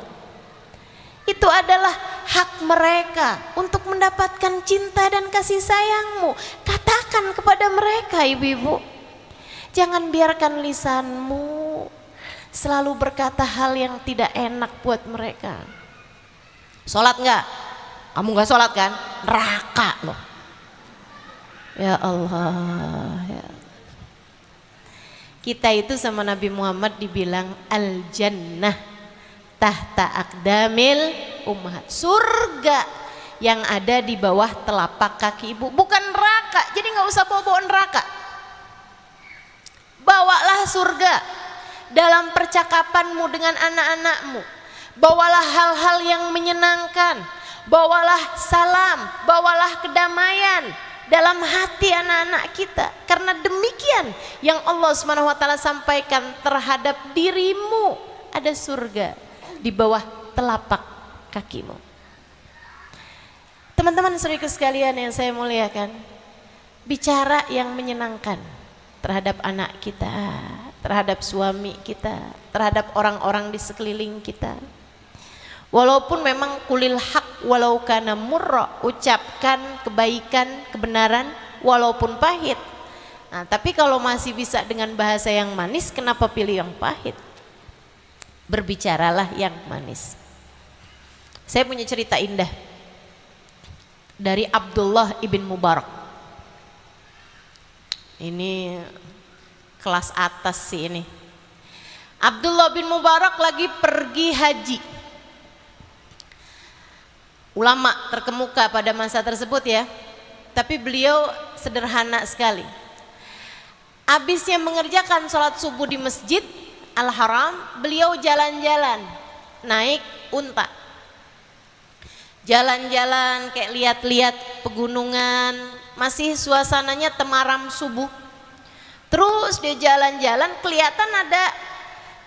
Itu adalah hak mereka untuk mendapatkan cinta dan kasih sayangmu. Katakan kepada mereka, ibu-ibu, jangan biarkan lisanmu selalu berkata hal yang tidak enak buat mereka. Sholat enggak? Kamu enggak sholat kan? Neraka loh. Ya Allah, ya. Kita itu sama Nabi Muhammad dibilang al-jannah tahta aqdamil ummahat, surga yang ada di bawah telapak kaki ibu, bukan neraka. Jadi nggak usah bawa-bawa neraka, bawalah surga dalam percakapanmu dengan anak-anakmu. Bawalah hal-hal yang menyenangkan, bawalah salam, bawalah kedamaian dalam hati anak-anak kita, karena demikian yang Allah SWT sampaikan terhadap dirimu, ada surga di bawah telapak kakimu. Teman-teman saudaraku sekalian yang saya muliakan, bicara yang menyenangkan terhadap anak kita, terhadap suami kita, terhadap orang-orang di sekeliling kita. Walaupun memang kulil haq walau kana murra, ucapkan kebaikan, kebenaran walaupun pahit. Nah, tapi kalau masih bisa dengan bahasa yang manis, kenapa pilih yang pahit? Berbicaralah yang manis. Saya punya cerita indah dari Abdullah ibn Mubarak. Ini kelas atas sih ini. Abdullah bin Mubarak lagi pergi haji. Ulama terkemuka pada masa tersebut ya. Tapi beliau sederhana sekali. Habisnya mengerjakan sholat subuh di masjid Al-Haram, beliau jalan-jalan naik unta, jalan-jalan kayak lihat-lihat pegunungan, masih suasananya temaram subuh. Terus dia jalan-jalan, kelihatan ada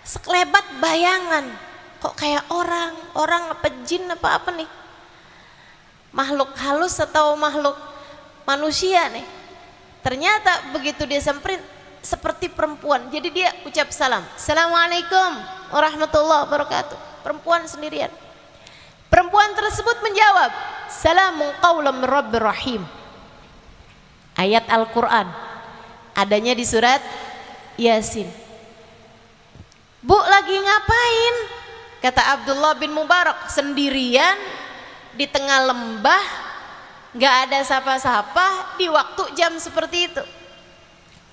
sekelebat bayangan, kok kayak orang apa jin apa nih, makhluk halus atau makhluk manusia nih. Ternyata begitu dia samperin, seperti perempuan. Jadi dia ucap salam, Assalamualaikum warahmatullahi wabarakatuh. Perempuan sendirian. Perempuan tersebut menjawab, Salamun qawlam rabbir rahim. Ayat Al-Quran adanya di surat Yasin. Bu, lagi ngapain? Kata Abdullah bin Mubarak, sendirian di tengah lembah, gak ada sapa-sapa di waktu jam seperti itu.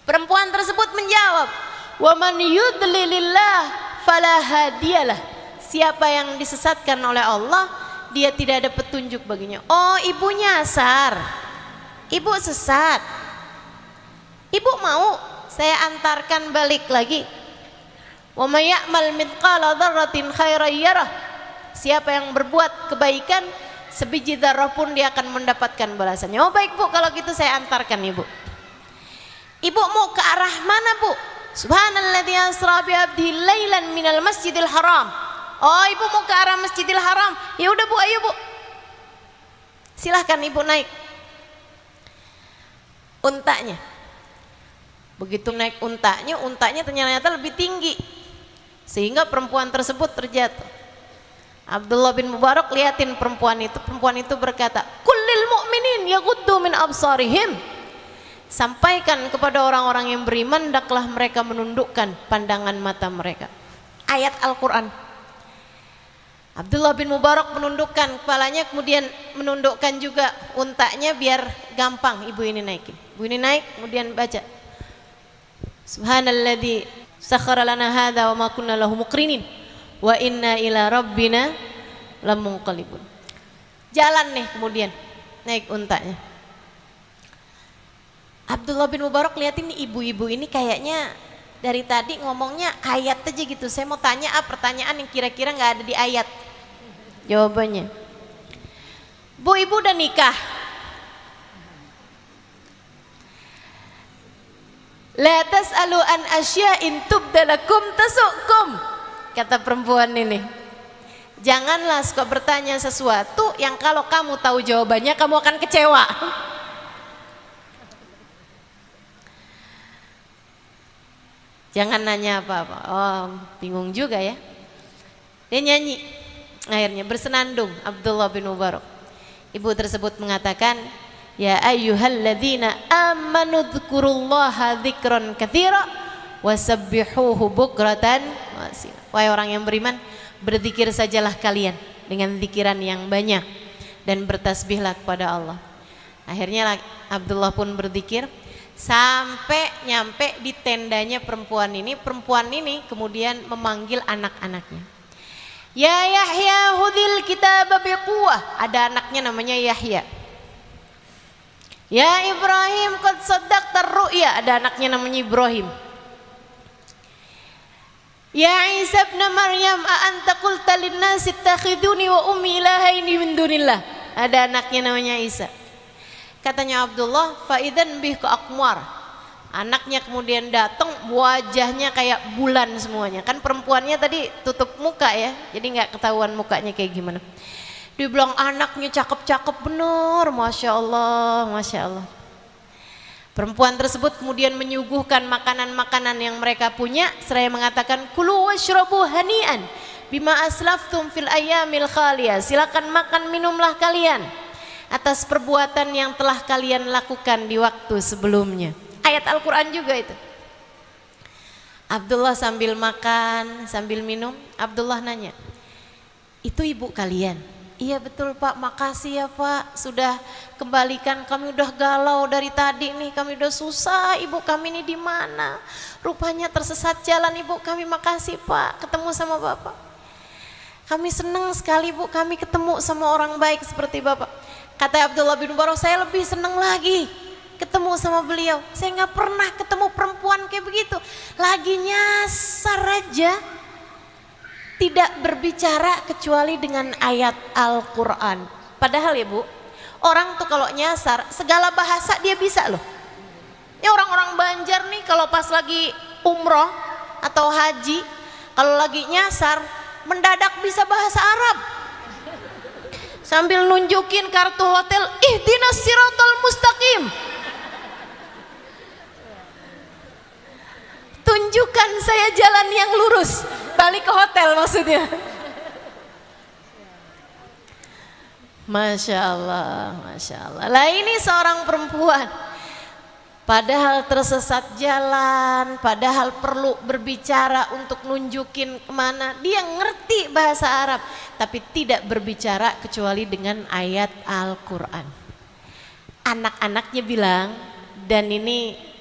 Perempuan tersebut menjawab, wa man yudlilillah fala hadiyalah. Siapa yang disesatkan oleh Allah, dia tidak ada petunjuk baginya. Oh, ibu nyasar, ibu sesat, ibu mau saya antarkan balik lagi. Wa may ya'mal mithqala dzarratin khairan yarah. Siapa yang berbuat kebaikan sebiji dzarrah pun dia akan mendapatkan balasannya. Oh baik bu, kalau gitu saya antarkan ibu. Ibu mau ke arah mana bu? Subhanalladzi asra bi 'abdihi lailan minal masjidil haram. Oh ibu mau ke arah Masjidil Haram. Ya udah bu, ayo bu. Silahkan ibu naik untanya. Begitu naik untanya ternyata lebih tinggi, sehingga perempuan tersebut terjatuh. Abdullah bin Mubarak liatin perempuan itu berkata, kullil mu'minin yaghuddu min absarihim. Sampaikan kepada orang-orang yang beriman, hendaklah mereka menundukkan pandangan mata mereka. Ayat Al-Quran. Abdullah bin Mubarak menundukkan kepalanya, kemudian menundukkan juga untanya biar gampang ibu ini naikin. Ibu ini naik, kemudian baca Subhanalladzi sakhkhara lana hadza wa ma kunna lahu muqrinin wa inna ila rabbina lamunqalibun. Jalan nih, kemudian naik untanya. Abdullah bin Mubarak lihatin nih ibu-ibu ini kayaknya dari tadi ngomongnya ayat aja gitu. Saya mau tanya pertanyaan yang kira-kira nggak ada di ayat. Jawabannya, bu ibu udah nikah? La tas'alu an asya'in tubdalakum tasukum. Kata perempuan ini, janganlah suka bertanya sesuatu yang kalau kamu tahu jawabannya kamu akan kecewa. Jangan nanya apa-apa. Oh, bingung juga ya. Dia nyanyi. Akhirnya bersenandung Abdullah bin Mubarak. Ibu tersebut mengatakan, ya ayyuhalladzina amanu dzkurullaha dzikran katsira wasabbihuhu bukratan wasila. Wahai orang yang beriman, berzikir sajalah kalian dengan zikiran yang banyak dan bertasbihlah kepada Allah. Akhirnya Abdullah pun berzikir sampai nyampe di tendanya perempuan ini. Perempuan ini kemudian memanggil anak-anaknya. Ya Yahya hudil kitab biquwah. Ada anaknya namanya Yahya. Ya Ibrahim qad saddaqta ru'ya. Ada anaknya namanya Ibrahim. Ya Isa ibn Maryam a anta qulta lin-nasi ittakhiduni wa ummi ilahaini min dunillah. Ada anaknya namanya Isa. Katanya Abdullah, faidan bih ke akmar. Anaknya kemudian datang, wajahnya kayak bulan semuanya. Kan perempuannya tadi tutup muka ya, jadi nggak ketahuan mukanya kayak gimana. Dia bilang anaknya cakep-cakep bener, masya Allah, masya Allah. Perempuan tersebut kemudian menyuguhkan makanan-makanan yang mereka punya, seraya mengatakan kulu washrabu hani'an bima aslaftum fil ayyamil khaliyah. Silakan makan minumlah kalian atas perbuatan yang telah kalian lakukan di waktu sebelumnya. Ayat Al-Quran juga itu. Abdullah sambil makan, sambil minum, Abdullah nanya, itu ibu kalian? Iya betul pak, makasih ya pak, sudah kembalikan, kami udah galau dari tadi nih, kami udah susah, ibu kami ini di mana? Rupanya tersesat jalan ibu kami, makasih pak, ketemu sama bapak. Kami senang sekali bu, kami ketemu sama orang baik seperti bapak. Kata Abdullah bin Mubarak, saya lebih senang lagi ketemu sama beliau. Saya nggak pernah ketemu perempuan kayak begitu, lagi nyasar aja, tidak berbicara kecuali dengan ayat Al-Quran. Padahal ya bu, orang tuh kalau nyasar segala bahasa dia bisa loh. Ya orang-orang Banjar nih kalau pas lagi umroh atau haji, kalau lagi nyasar mendadak bisa bahasa Arab sambil nunjukin kartu hotel, ihdinas siratal mustaqim. Tunjukkan saya jalan yang lurus, balik ke hotel maksudnya. Masya Allah, Masya Allah. Lah ini seorang perempuan, padahal tersesat jalan, padahal perlu berbicara untuk nunjukin kemana. Dia ngerti bahasa Arab, tapi tidak berbicara kecuali dengan ayat Al-Quran. Anak-anaknya bilang, dan ini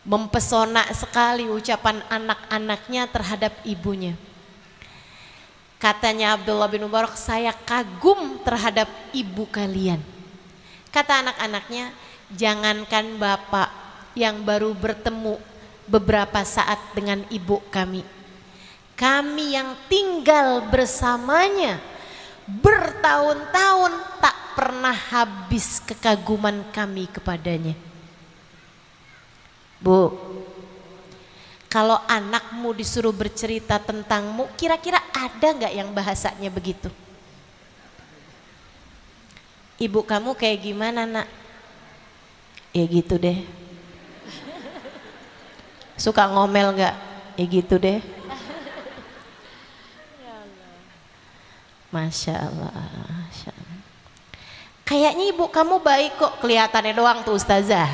mempesona sekali ucapan anak-anaknya terhadap ibunya. Katanya Abdullah bin Mubarak, saya kagum terhadap ibu kalian. Kata anak-anaknya, jangankan bapak yang baru bertemu beberapa saat dengan ibu kami, kami yang tinggal bersamanya bertahun-tahun tak pernah habis kekaguman kami kepadanya. Bu, kalau anakmu disuruh bercerita tentangmu, kira-kira ada nggak yang bahasanya begitu? Ibu kamu kayak gimana, nak? Ya gitu deh. Suka ngomel nggak? Ya gitu deh. Masya Allah, Masya Allah. Kayaknya ibu kamu baik kok, kelihatannya doang tuh ustazah.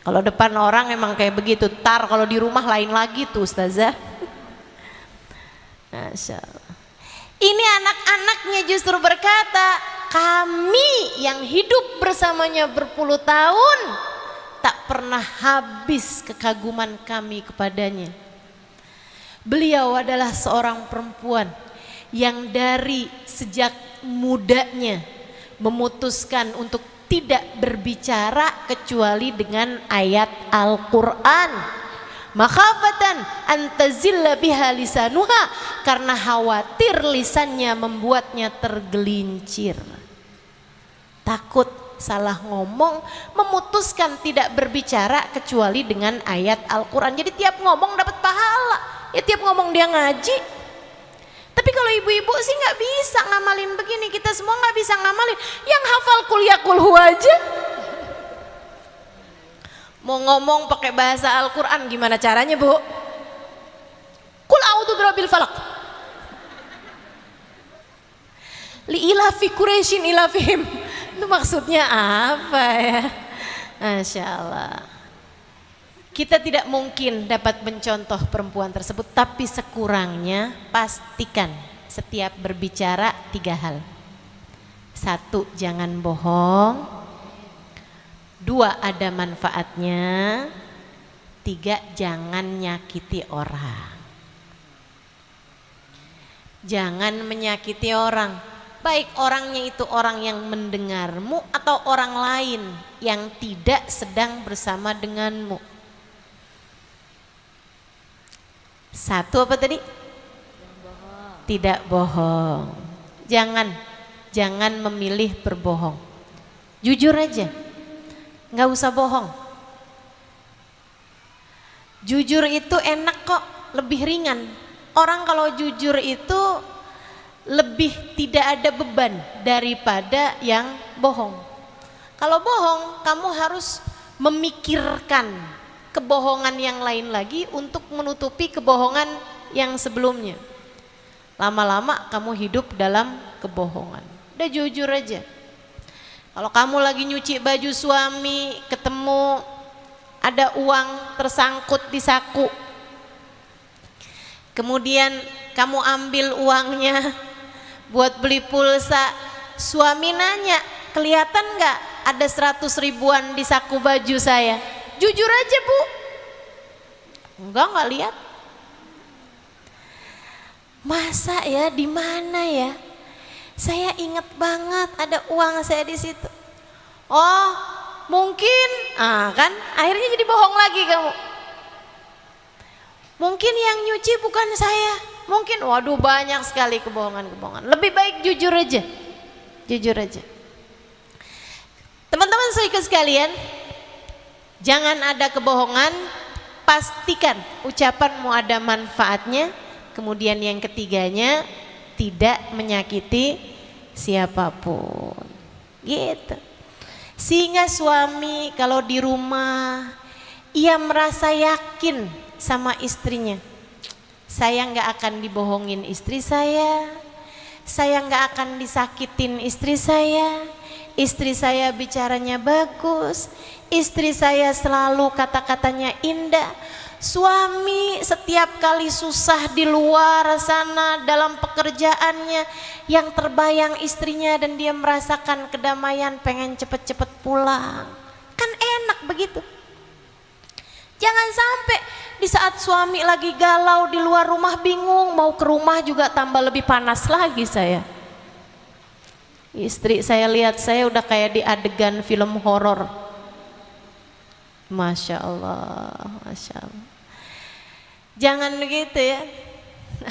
Kalau depan orang emang kayak begitu, tar kalau di rumah lain lagi tuh ustazah. Masya Allah. Ini anak-anaknya justru berkata, kami yang hidup bersamanya berpuluh tahun tak pernah habis kekaguman kami kepadanya. Beliau adalah seorang perempuan yang dari sejak mudanya memutuskan untuk tidak berbicara kecuali dengan ayat Al-Quran, makhafatan antazilla biha lisanuha, karena khawatir lisannya membuatnya tergelincir, takut salah ngomong, memutuskan tidak berbicara kecuali dengan ayat Al-Quran. Jadi tiap ngomong dapat pahala, ya tiap ngomong dia ngaji. Tapi kalau ibu-ibu sih nggak bisa ngamalin begini, kita semua nggak bisa ngamalin. Yang hafal kul ya kul hu aja, mau ngomong pakai bahasa Al-Quran gimana caranya, Bu? Kul a'udzu birabbil falaq, li ilafi Quraisyin ilafihim, itu maksudnya apa ya? Masya Allah. Kita tidak mungkin dapat mencontoh perempuan tersebut, tapi sekurangnya pastikan setiap berbicara 3 hal. 1, jangan bohong. 2, ada manfaatnya. 3, jangan nyakiti orang. Jangan menyakiti orang, baik orangnya itu orang yang mendengarmu atau orang lain yang tidak sedang bersama denganmu. 1 apa tadi? Tidak bohong. Jangan memilih berbohong. Jujur aja, nggak usah bohong. Jujur itu enak kok, lebih ringan. Orang kalau jujur itu lebih tidak ada beban daripada yang bohong. Kalau bohong, kamu harus memikirkan kebohongan yang lain lagi untuk menutupi kebohongan yang sebelumnya. Lama-lama kamu hidup dalam kebohongan. Udah jujur aja. Kalau kamu lagi nyuci baju suami, ketemu ada uang tersangkut di saku, kemudian kamu ambil uangnya buat beli pulsa, suami nanya, kelihatan nggak ada 100 ribuan di saku baju saya? Jujur aja, Bu. Enggak lihat. Masa ya, di mana ya? Saya ingat banget ada uang saya di situ. Oh, mungkin, kan akhirnya jadi bohong lagi kamu. Mungkin yang nyuci bukan saya. Mungkin, waduh banyak sekali kebohongan-kebohongan. Lebih baik jujur aja. Jujur aja. Teman-teman saudara sekalian, jangan ada kebohongan, pastikan ucapanmu ada manfaatnya. Kemudian yang ketiganya, tidak menyakiti siapapun. Gitu. Sehingga suami kalau di rumah, ia merasa yakin sama istrinya. Saya nggak akan dibohongin istri saya nggak akan disakitin istri saya bicaranya bagus, istri saya selalu kata-katanya indah. Suami setiap kali susah di luar sana dalam pekerjaannya, yang terbayang istrinya dan dia merasakan kedamaian, pengen cepet-cepet pulang. Kan enak begitu. Jangan sampai Di saat suami lagi galau di luar rumah, bingung mau ke rumah juga tambah lebih panas lagi saya. Istri saya lihat saya udah kayak di adegan film horor. Masya Allah, Masya Allah. Jangan begitu ya.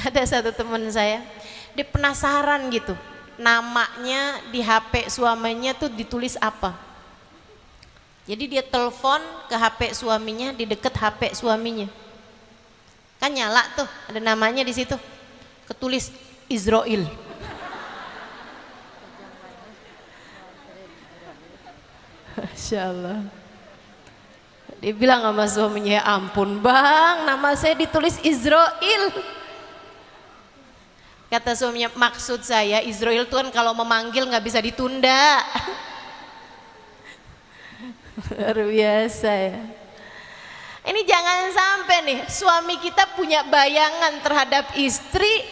Ada satu teman saya, dia penasaran gitu, namanya di HP suaminya tuh ditulis apa. Jadi dia telepon ke HP suaminya, di deket HP suaminya. Kan nyala tuh, ada namanya di situ. Ketulis Israel. Masya Allah. Dia bilang sama suaminya, ya ampun bang, nama saya ditulis Israel. Kata suaminya, maksud saya Israel tuh kan kalau memanggil nggak bisa ditunda. Luar biasa ya. Ini jangan sampai nih suami kita punya bayangan terhadap istri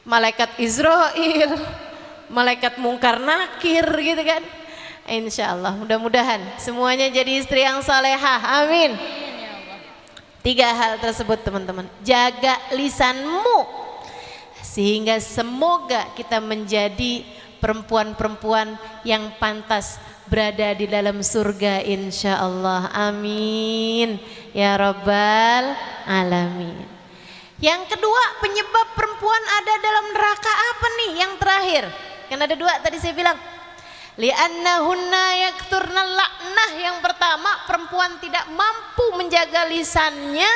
malaikat Israel, malaikat mungkar nakir gitu kan. Insya Allah mudah-mudahan semuanya jadi istri yang salehah, amin. 3 hal tersebut teman-teman, jaga lisanmu sehingga semoga kita menjadi perempuan-perempuan yang pantas berada di dalam surga insya Allah, amin ya rabbal alamin. Yang kedua, penyebab perempuan ada dalam neraka apa nih? Yang terakhir kan ada 2 tadi saya bilang, li'annahunna yakturnal la'nah. Yang pertama, perempuan tidak mampu menjaga lisannya,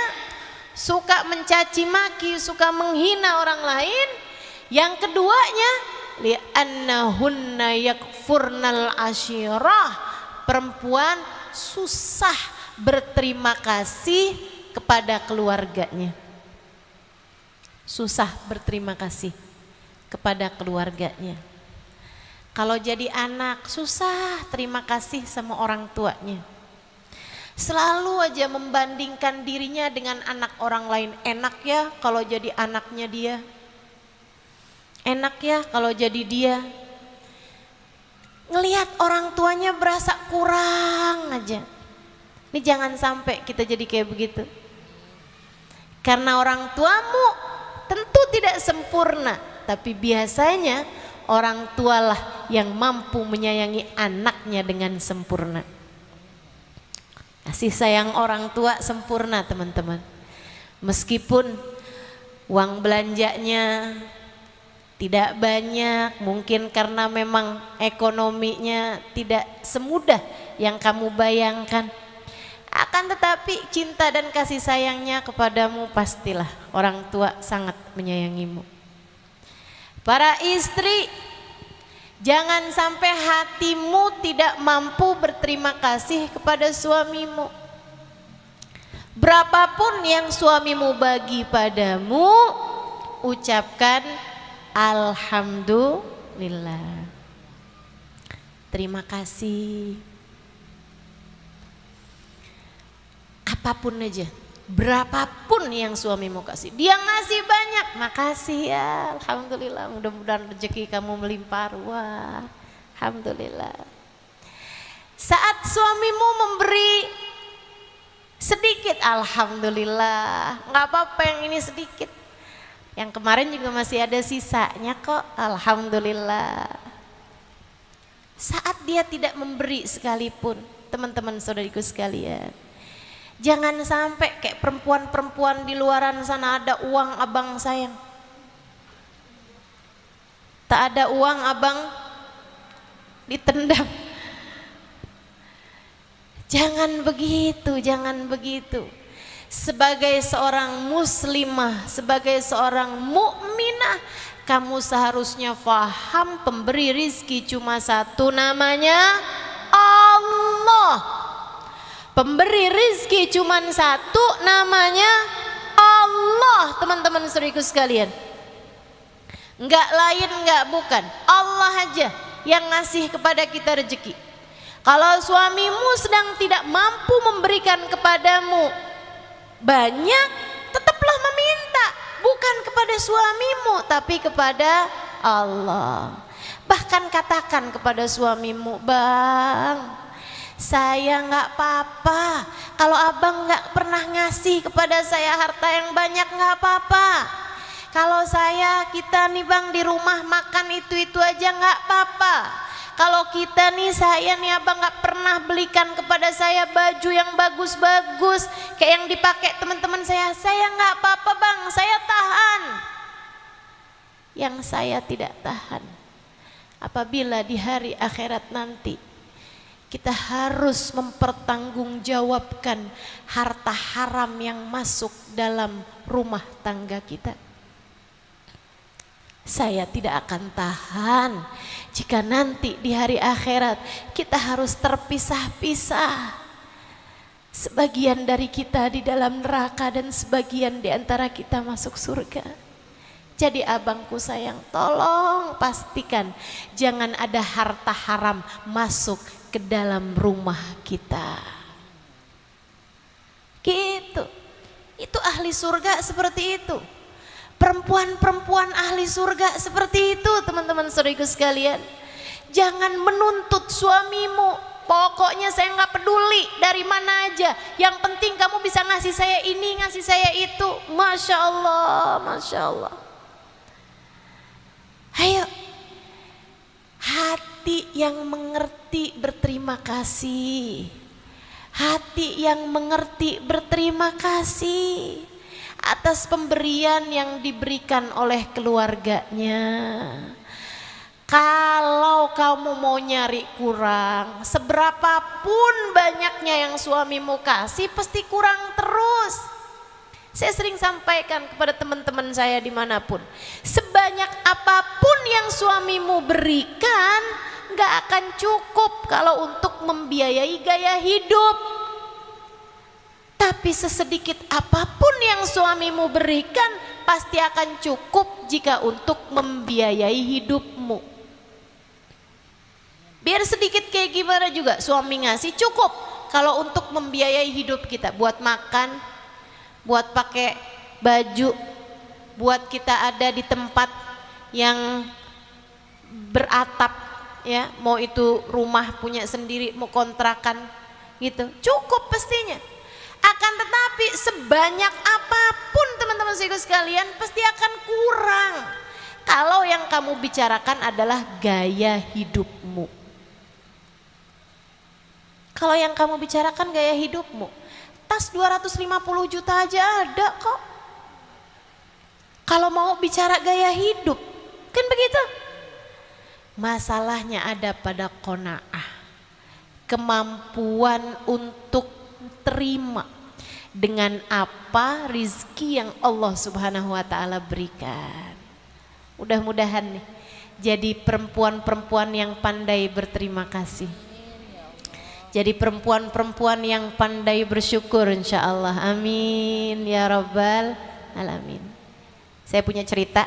suka mencaci maki, suka menghina orang lain. Yang keduanya, li'annahunna yakfurnal asyirah. Perempuan susah berterima kasih kepada keluarganya, susah berterima kasih kepada keluarganya. Kalau jadi anak susah terima kasih sama orang tuanya. Selalu aja membandingkan dirinya dengan anak orang lain. Enak ya kalau jadi anaknya dia. Enak ya kalau jadi dia. Ngelihat orang tuanya berasa kurang aja. Ini jangan sampai kita jadi kayak begitu. Karena orang tuamu tentu tidak sempurna, tapi biasanya orang tualah yang mampu menyayangi anaknya dengan sempurna. Kasih sayang orang tua sempurna teman-teman. Meskipun uang belanjanya tidak banyak, mungkin karena memang ekonominya tidak semudah yang kamu bayangkan. Akan tetapi cinta dan kasih sayangnya kepadamu pastilah orang tua sangat menyayangimu. Para istri, jangan sampai hatimu tidak mampu berterima kasih kepada suamimu. Berapapun yang suamimu bagi padamu, ucapkan alhamdulillah. Terima kasih. Apapun aja, berapapun yang suamimu kasih, dia ngasih banyak, makasih ya, alhamdulillah, mudah-mudahan rezeki kamu melimpah ruah, alhamdulillah. Saat suamimu memberi sedikit, alhamdulillah, nggak apa-apa yang ini sedikit, yang kemarin juga masih ada sisanya kok, alhamdulillah. Saat dia tidak memberi sekalipun, teman-teman saudariku sekalian, jangan sampai kayak perempuan-perempuan di luaran sana, ada uang abang sayang, tak ada uang abang ditendang. Jangan begitu, jangan begitu. Sebagai seorang muslimah, sebagai seorang mukminah, kamu seharusnya faham pemberi rizki cuma satu, namanya Allah. Pemberi rizki cuma satu, namanya Allah, teman-teman saudariku sekalian. Enggak lain, enggak bukan, Allah aja yang ngasih kepada kita rezeki. Kalau suamimu sedang tidak mampu memberikan kepadamu banyak, tetaplah meminta, bukan kepada suamimu tapi kepada Allah. Bahkan katakan kepada suamimu, bang, saya nggak apa-apa Kalau abang nggak pernah ngasih kepada saya harta yang banyak nggak apa-apa. Kalau kita nih bang di rumah makan itu aja nggak apa-apa. Kalau kita nih, saya nih abang nggak pernah belikan kepada saya baju yang bagus-bagus kayak yang dipakai teman-teman saya nggak apa-apa bang, saya tahan. Yang saya tidak tahan apabila di hari akhirat nanti kita harus mempertanggungjawabkan harta haram yang masuk dalam rumah tangga kita. Saya tidak akan tahan jika nanti di hari akhirat kita harus terpisah-pisah. Sebagian dari kita di dalam neraka dan sebagian di antara kita masuk surga. Jadi abangku sayang, tolong pastikan jangan ada harta haram masuk ke dalam rumah kita. Gitu. Itu ahli surga seperti itu. Perempuan-perempuan ahli surga seperti itu, teman-teman saudaraku sekalian. Jangan menuntut suamimu, pokoknya saya nggak peduli dari mana aja, yang penting kamu bisa ngasih saya ini, ngasih saya itu. Masya Allah, Masya Allah. Ayo, hati yang mengerti berterima kasih, hati yang mengerti berterima kasih atas pemberian yang diberikan oleh keluarganya. Kalau kamu mau nyari kurang, seberapapun banyaknya yang suamimu kasih pasti kurang terus. Saya sering sampaikan kepada teman-teman saya dimanapun, sebanyak apapun yang suamimu berikan gak akan cukup kalau untuk membiayai gaya hidup. Tapi sesedikit apapun yang suamimu berikan pasti akan cukup jika untuk membiayai hidupmu. Biar sedikit kayak gimana juga suami ngasih cukup kalau untuk membiayai hidup kita, buat makan, buat pakai baju, buat kita ada di tempat yang beratap ya, mau itu rumah punya sendiri, mau kontrakan gitu, cukup pastinya. Akan tetapi sebanyak apapun teman-teman sekalian pasti akan kurang kalau yang kamu bicarakan adalah gaya hidupmu. Kalau yang kamu bicarakan gaya hidupmu, tas 250 juta aja ada kok. Kalau mau bicara gaya hidup, kan begitu. Masalahnya ada pada qanaah, kemampuan untuk terima dengan apa rizki yang Allah Subhanahu wa ta'ala berikan. Mudah-mudahan nih jadi perempuan-perempuan yang pandai berterima kasih, jadi perempuan-perempuan yang pandai bersyukur insyaallah. Amin ya rabbal alamin. Saya punya cerita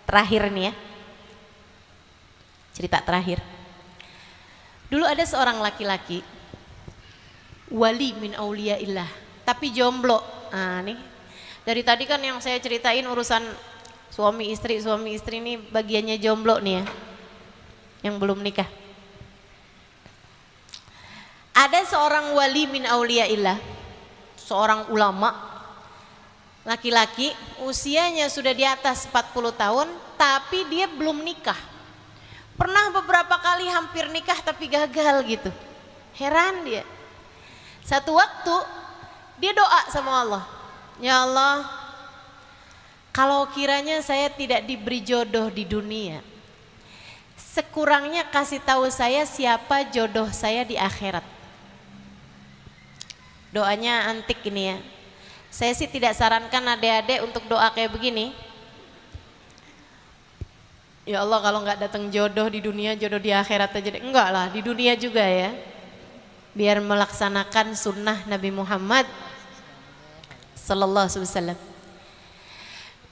terakhir nih ya, cerita terakhir. Dulu ada seorang laki-laki wali min auliyaillah, tapi jomblo. Nah nih, dari tadi kan yang saya ceritain urusan suami istri ini bagiannya jomblo nih ya, yang belum nikah. Ada seorang wali min auliyaillah, seorang ulama laki-laki, usianya sudah di atas 40 tahun tapi dia belum nikah. Pernah beberapa kali hampir nikah tapi gagal gitu. Heran dia. Satu waktu dia doa sama Allah, ya Allah, kalau kiranya saya tidak diberi jodoh di dunia, sekurangnya kasih tahu saya siapa jodoh saya di akhirat. Doanya antik ini ya. Saya sih tidak sarankan adik-adik untuk doa kayak begini. Ya Allah, kalau nggak datang jodoh di dunia, jodoh di akhirat aja. Enggak lah, di dunia juga ya. Biar melaksanakan sunnah Nabi Muhammad sallallahu alaihi wasallam.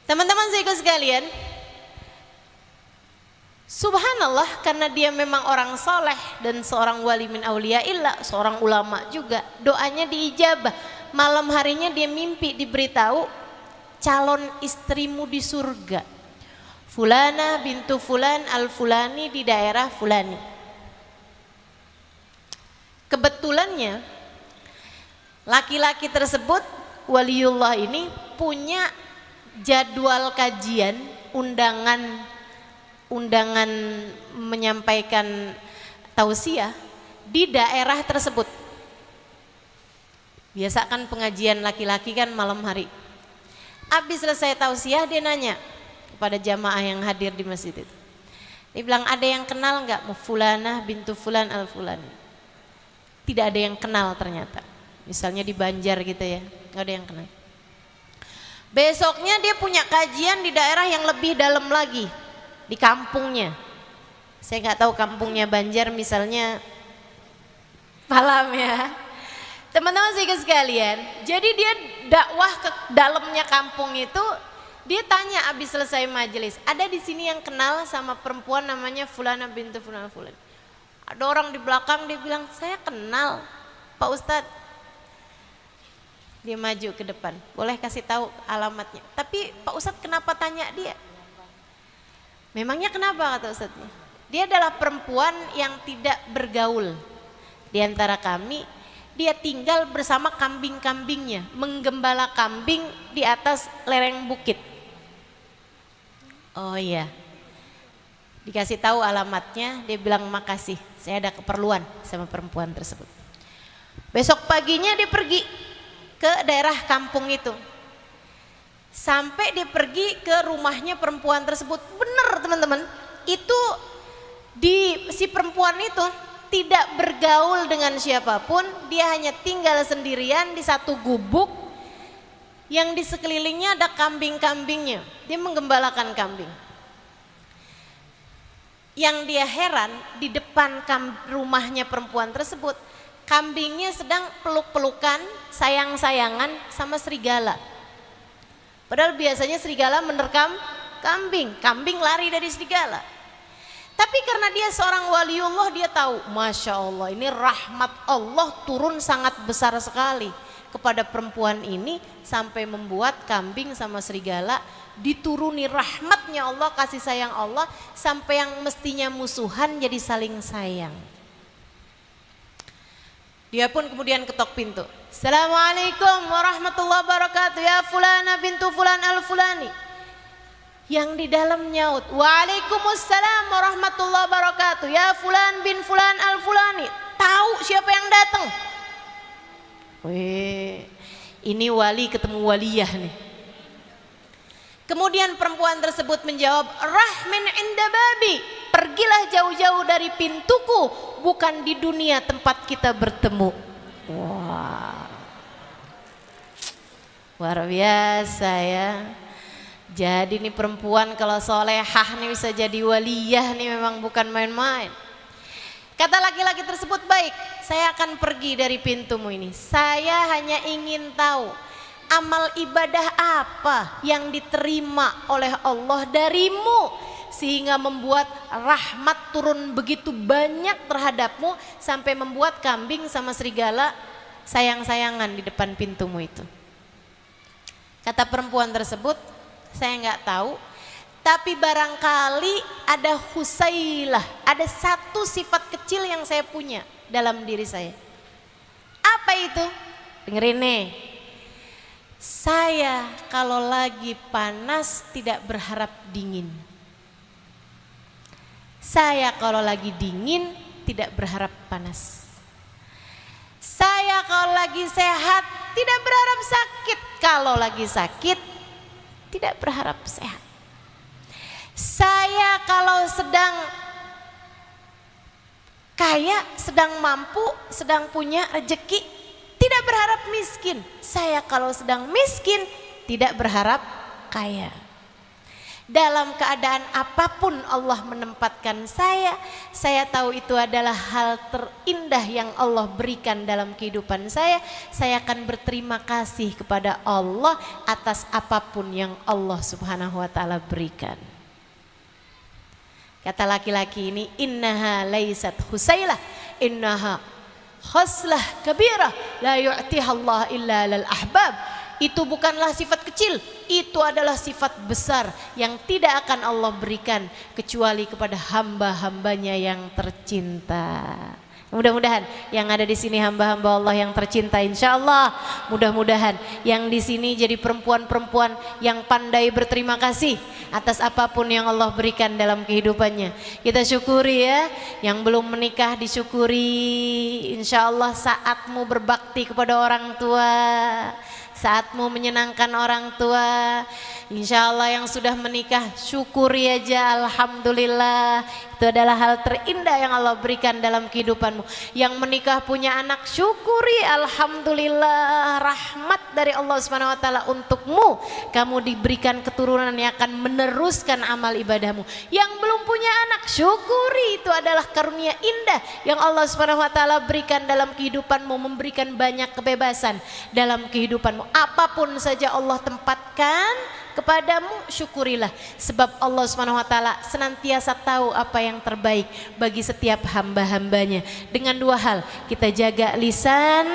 Teman-teman saya sekalian, subhanallah, karena dia memang orang soleh dan seorang wali min auliyaillah, seorang ulama juga, doanya diijabah. Malam harinya dia mimpi diberitahu calon istrimu di surga, Fulana bintu Fulan al-Fulani di daerah Fulani. Kebetulannya Laki-laki tersebut, waliullah ini punya jadwal kajian, undangan menyampaikan tausiah di daerah tersebut. Biasa kan pengajian laki-laki kan malam hari. Habis selesai tausiah dia nanya kepada jamaah yang hadir di masjid itu. Dia bilang, ada yang kenal nggak Fulanah bintu Fulan al-Fulani? Tidak ada yang kenal ternyata. Misalnya di Banjar gitu ya, nggak ada yang kenal. Besoknya dia punya kajian di daerah yang lebih dalam lagi, di kampungnya. Saya nggak tahu kampungnya Banjar, misalnya Palam ya. Teman-teman sekalian, jadi dia dakwah ke dalamnya kampung itu. Dia tanya abis selesai majelis, ada di sini yang kenal sama perempuan namanya Fulana bintu Fulan Fulan? Ada orang di belakang, dia bilang, saya kenal Pak Ustadz. Dia maju ke depan, boleh kasih tahu alamatnya. Tapi Pak Ustadz kenapa tanya dia? Memangnya kenapa kata Ustadznya? Dia adalah perempuan yang tidak bergaul di antara kami. Dia tinggal bersama kambing-kambingnya, menggembala kambing di atas lereng bukit. Oh iya, dikasih tahu alamatnya, dia bilang makasih, saya ada keperluan sama perempuan tersebut. Besok paginya dia pergi ke daerah kampung itu. Sampai dia pergi ke rumahnya perempuan tersebut. Benar teman-teman, itu si perempuan itu tidak bergaul dengan siapapun, dia hanya tinggal sendirian di satu gubuk yang di sekelilingnya ada kambing-kambingnya. Dia menggembalakan kambing. Yang dia heran, di depan rumahnya perempuan tersebut, kambingnya sedang peluk-pelukan, sayang-sayangan sama serigala. Padahal biasanya serigala menerkam kambing, kambing lari dari serigala. Tapi karena dia seorang waliullah, dia tahu, Masya Allah, ini rahmat Allah turun sangat besar sekali kepada perempuan ini, sampai membuat kambing sama serigala dituruni rahmatnya Allah, kasih sayang Allah, sampai yang mestinya musuhan jadi saling sayang. Dia pun kemudian ketok pintu. Assalamualaikum warahmatullahi wabarakatuh, ya Fulana bintu Fulan al-Fulani. Yang di dalam nyaut, Waalaikumsalam warahmatullahi wabarakatuh, ya Fulan bin Fulan al-Fulani. Tahu siapa yang datang? Wih, ini wali ketemu waliyah nih. Kemudian perempuan tersebut menjawab, Rahmin inda babi, pergilah jauh-jauh dari pintuku, bukan di dunia tempat kita bertemu. Wah, luar biasa ya. Jadi nih perempuan kalau solehah nih bisa jadi waliyah nih, memang bukan main-main. Kata laki-laki tersebut, baik, saya akan pergi dari pintumu ini. Saya hanya ingin tahu amal ibadah apa yang diterima oleh Allah darimu, sehingga membuat rahmat turun begitu banyak terhadapmu, sampai membuat kambing sama serigala sayang-sayangan di depan pintumu itu. Kata perempuan tersebut, saya nggak tahu, tapi barangkali ada husailah, ada satu sifat kecil yang saya punya dalam diri saya. Apa itu? Dengerin nih. Saya kalau lagi panas tidak berharap dingin. Saya kalau lagi dingin tidak berharap panas. Saya kalau lagi sehat tidak berharap sakit. Kalau lagi sakit tidak berharap sehat. Saya kalau sedang kaya, sedang mampu, sedang punya rezeki, tidak berharap miskin. Saya kalau sedang miskin tidak berharap kaya. Dalam keadaan apapun Allah menempatkan saya tahu itu adalah hal terindah yang Allah berikan dalam kehidupan saya. Saya akan berterima kasih kepada Allah atas apapun yang Allah Subhanahu wa taala berikan. Kata laki-laki ini, innaha laisat husailah, innaha khoslah kabirah la yu'tiha Allah illa lal ahbab. Itu bukanlah sifat kecil, itu adalah sifat besar yang tidak akan Allah berikan kecuali kepada hamba-hambanya yang tercinta. Mudah-mudahan yang ada di sini hamba-hamba Allah yang tercinta, insya Allah mudah-mudahan yang di sini jadi perempuan-perempuan yang pandai berterima kasih atas apapun yang Allah berikan dalam kehidupannya. Kita syukuri ya, yang belum menikah disyukuri, insya Allah saatmu berbakti kepada orang tua, saatmu menyenangkan orang tua. Insya Allah yang sudah menikah syukuri aja, alhamdulillah, itu adalah hal terindah yang Allah berikan dalam kehidupanmu. Yang menikah punya anak syukuri, alhamdulillah, rahmat dari Allah Subhanahu wa taala untukmu. Kamu diberikan keturunan yang akan meneruskan amal ibadahmu. Yang belum punya anak syukuri, itu adalah karunia indah yang Allah Subhanahu wa taala berikan dalam kehidupanmu, memberikan banyak kebebasan dalam kehidupanmu. Apapun saja Allah tempatkan kepadamu, syukurilah, sebab Allah Subhanahu wa taala senantiasa tahu apa yang terbaik bagi setiap hamba-hambanya. Dengan dua hal, kita jaga lisan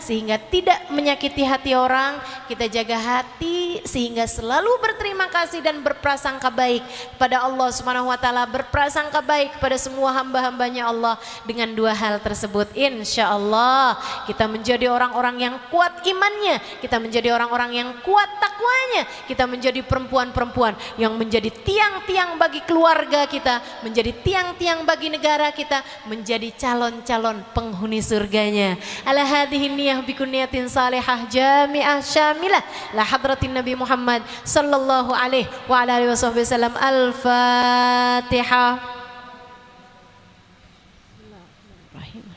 sehingga tidak menyakiti hati orang, kita jaga hati sehingga selalu berterima kasih dan berprasangka baik kepada Allah Subhanahu wa taala, berprasangka baik kepada semua hamba-hambanya Allah. Dengan dua hal tersebut, insya Allah kita menjadi orang-orang yang kuat imannya, kita menjadi orang-orang yang kuat takwanya, kita menjadi perempuan-perempuan yang menjadi tiang-tiang bagi keluarga kita, menjadi tiang-tiang bagi negara kita, menjadi calon-calon penghuni surganya. Ala hadhihi niyah bikuniyatin salihah jami'ah syamilah la hadratin Nabi Muhammad sallallahu alaihi wa ala alihi wasallam. Al-Fatihah.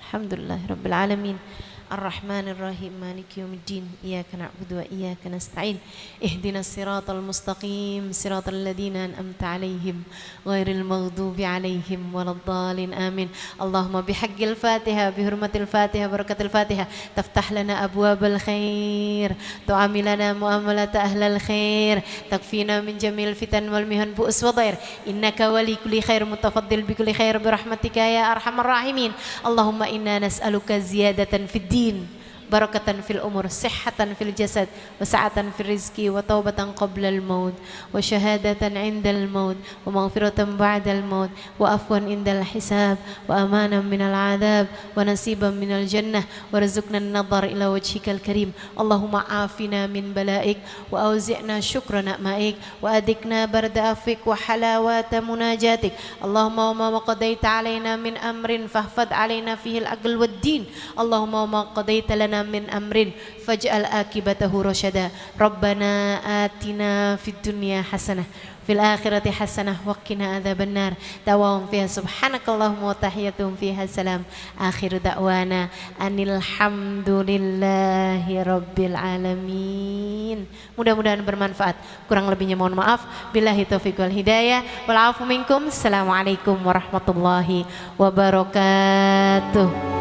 Alhamdulillahirabbil alamin. Ar-Rahmanir-Rahim, Maliki Yaumiddin, Iyyaka na'budu wa iyyaka nasta'in. Ihdinas siratal mustaqim, siratal ladzina an'amta 'alaihim, ghairil maghdubi 'alaihim waladdallin. Amin. Allahumma bihaqqil Fatihah, bihurmatil Fatihah, barakatil Fatihah, taftah lana abwabal khair, tu'amilana muamalata ahlal khair, takfina min jamil fitan wal mihan bu'us wa dhair. Innaka wali kulli khair, mutafaddil bi kulli khair bi rahmatika ya arhamar rahimin. Allahumma inna nas'aluka ziyadatan fid din, barakatan fil umur, sihhatan fil jasad, wa sa'atan fil rizki, wa taubatan qabla al maut, wa syahadatan indal maut, wa maghfiratan ba'dal maut, wa afwan indal hisab, wa amanan minal adab, wa nasiban minal jannah, wa rizqna an-nadhar ila wajhikal karim. Allahumma afina min balaik, wa auzi'na syukra na'maik, wa adikna barda afik, wa halawata munajatik. Allahumma ma qadaita alaina min amrin fahfad alaina fihi al-aql wad-din. Allahumma ma qadaita lana min amrin faj'al akibatahu rasyada. Rabbana atina fid dunya hasanah fil akhirati hasanah wa qina adzabannar. Dawahum fiha subhanakallahumma wa tahiyyatuhum fiha salam. Akhir da'wana anil hamdulillahi rabbil alamin. Mudah-mudahan bermanfaat. Kurang lebihnya mohon maaf. Billahi taufiq wal hidayah. Wal afu minkum. Assalamualaikum warahmatullahi wabarakatuh.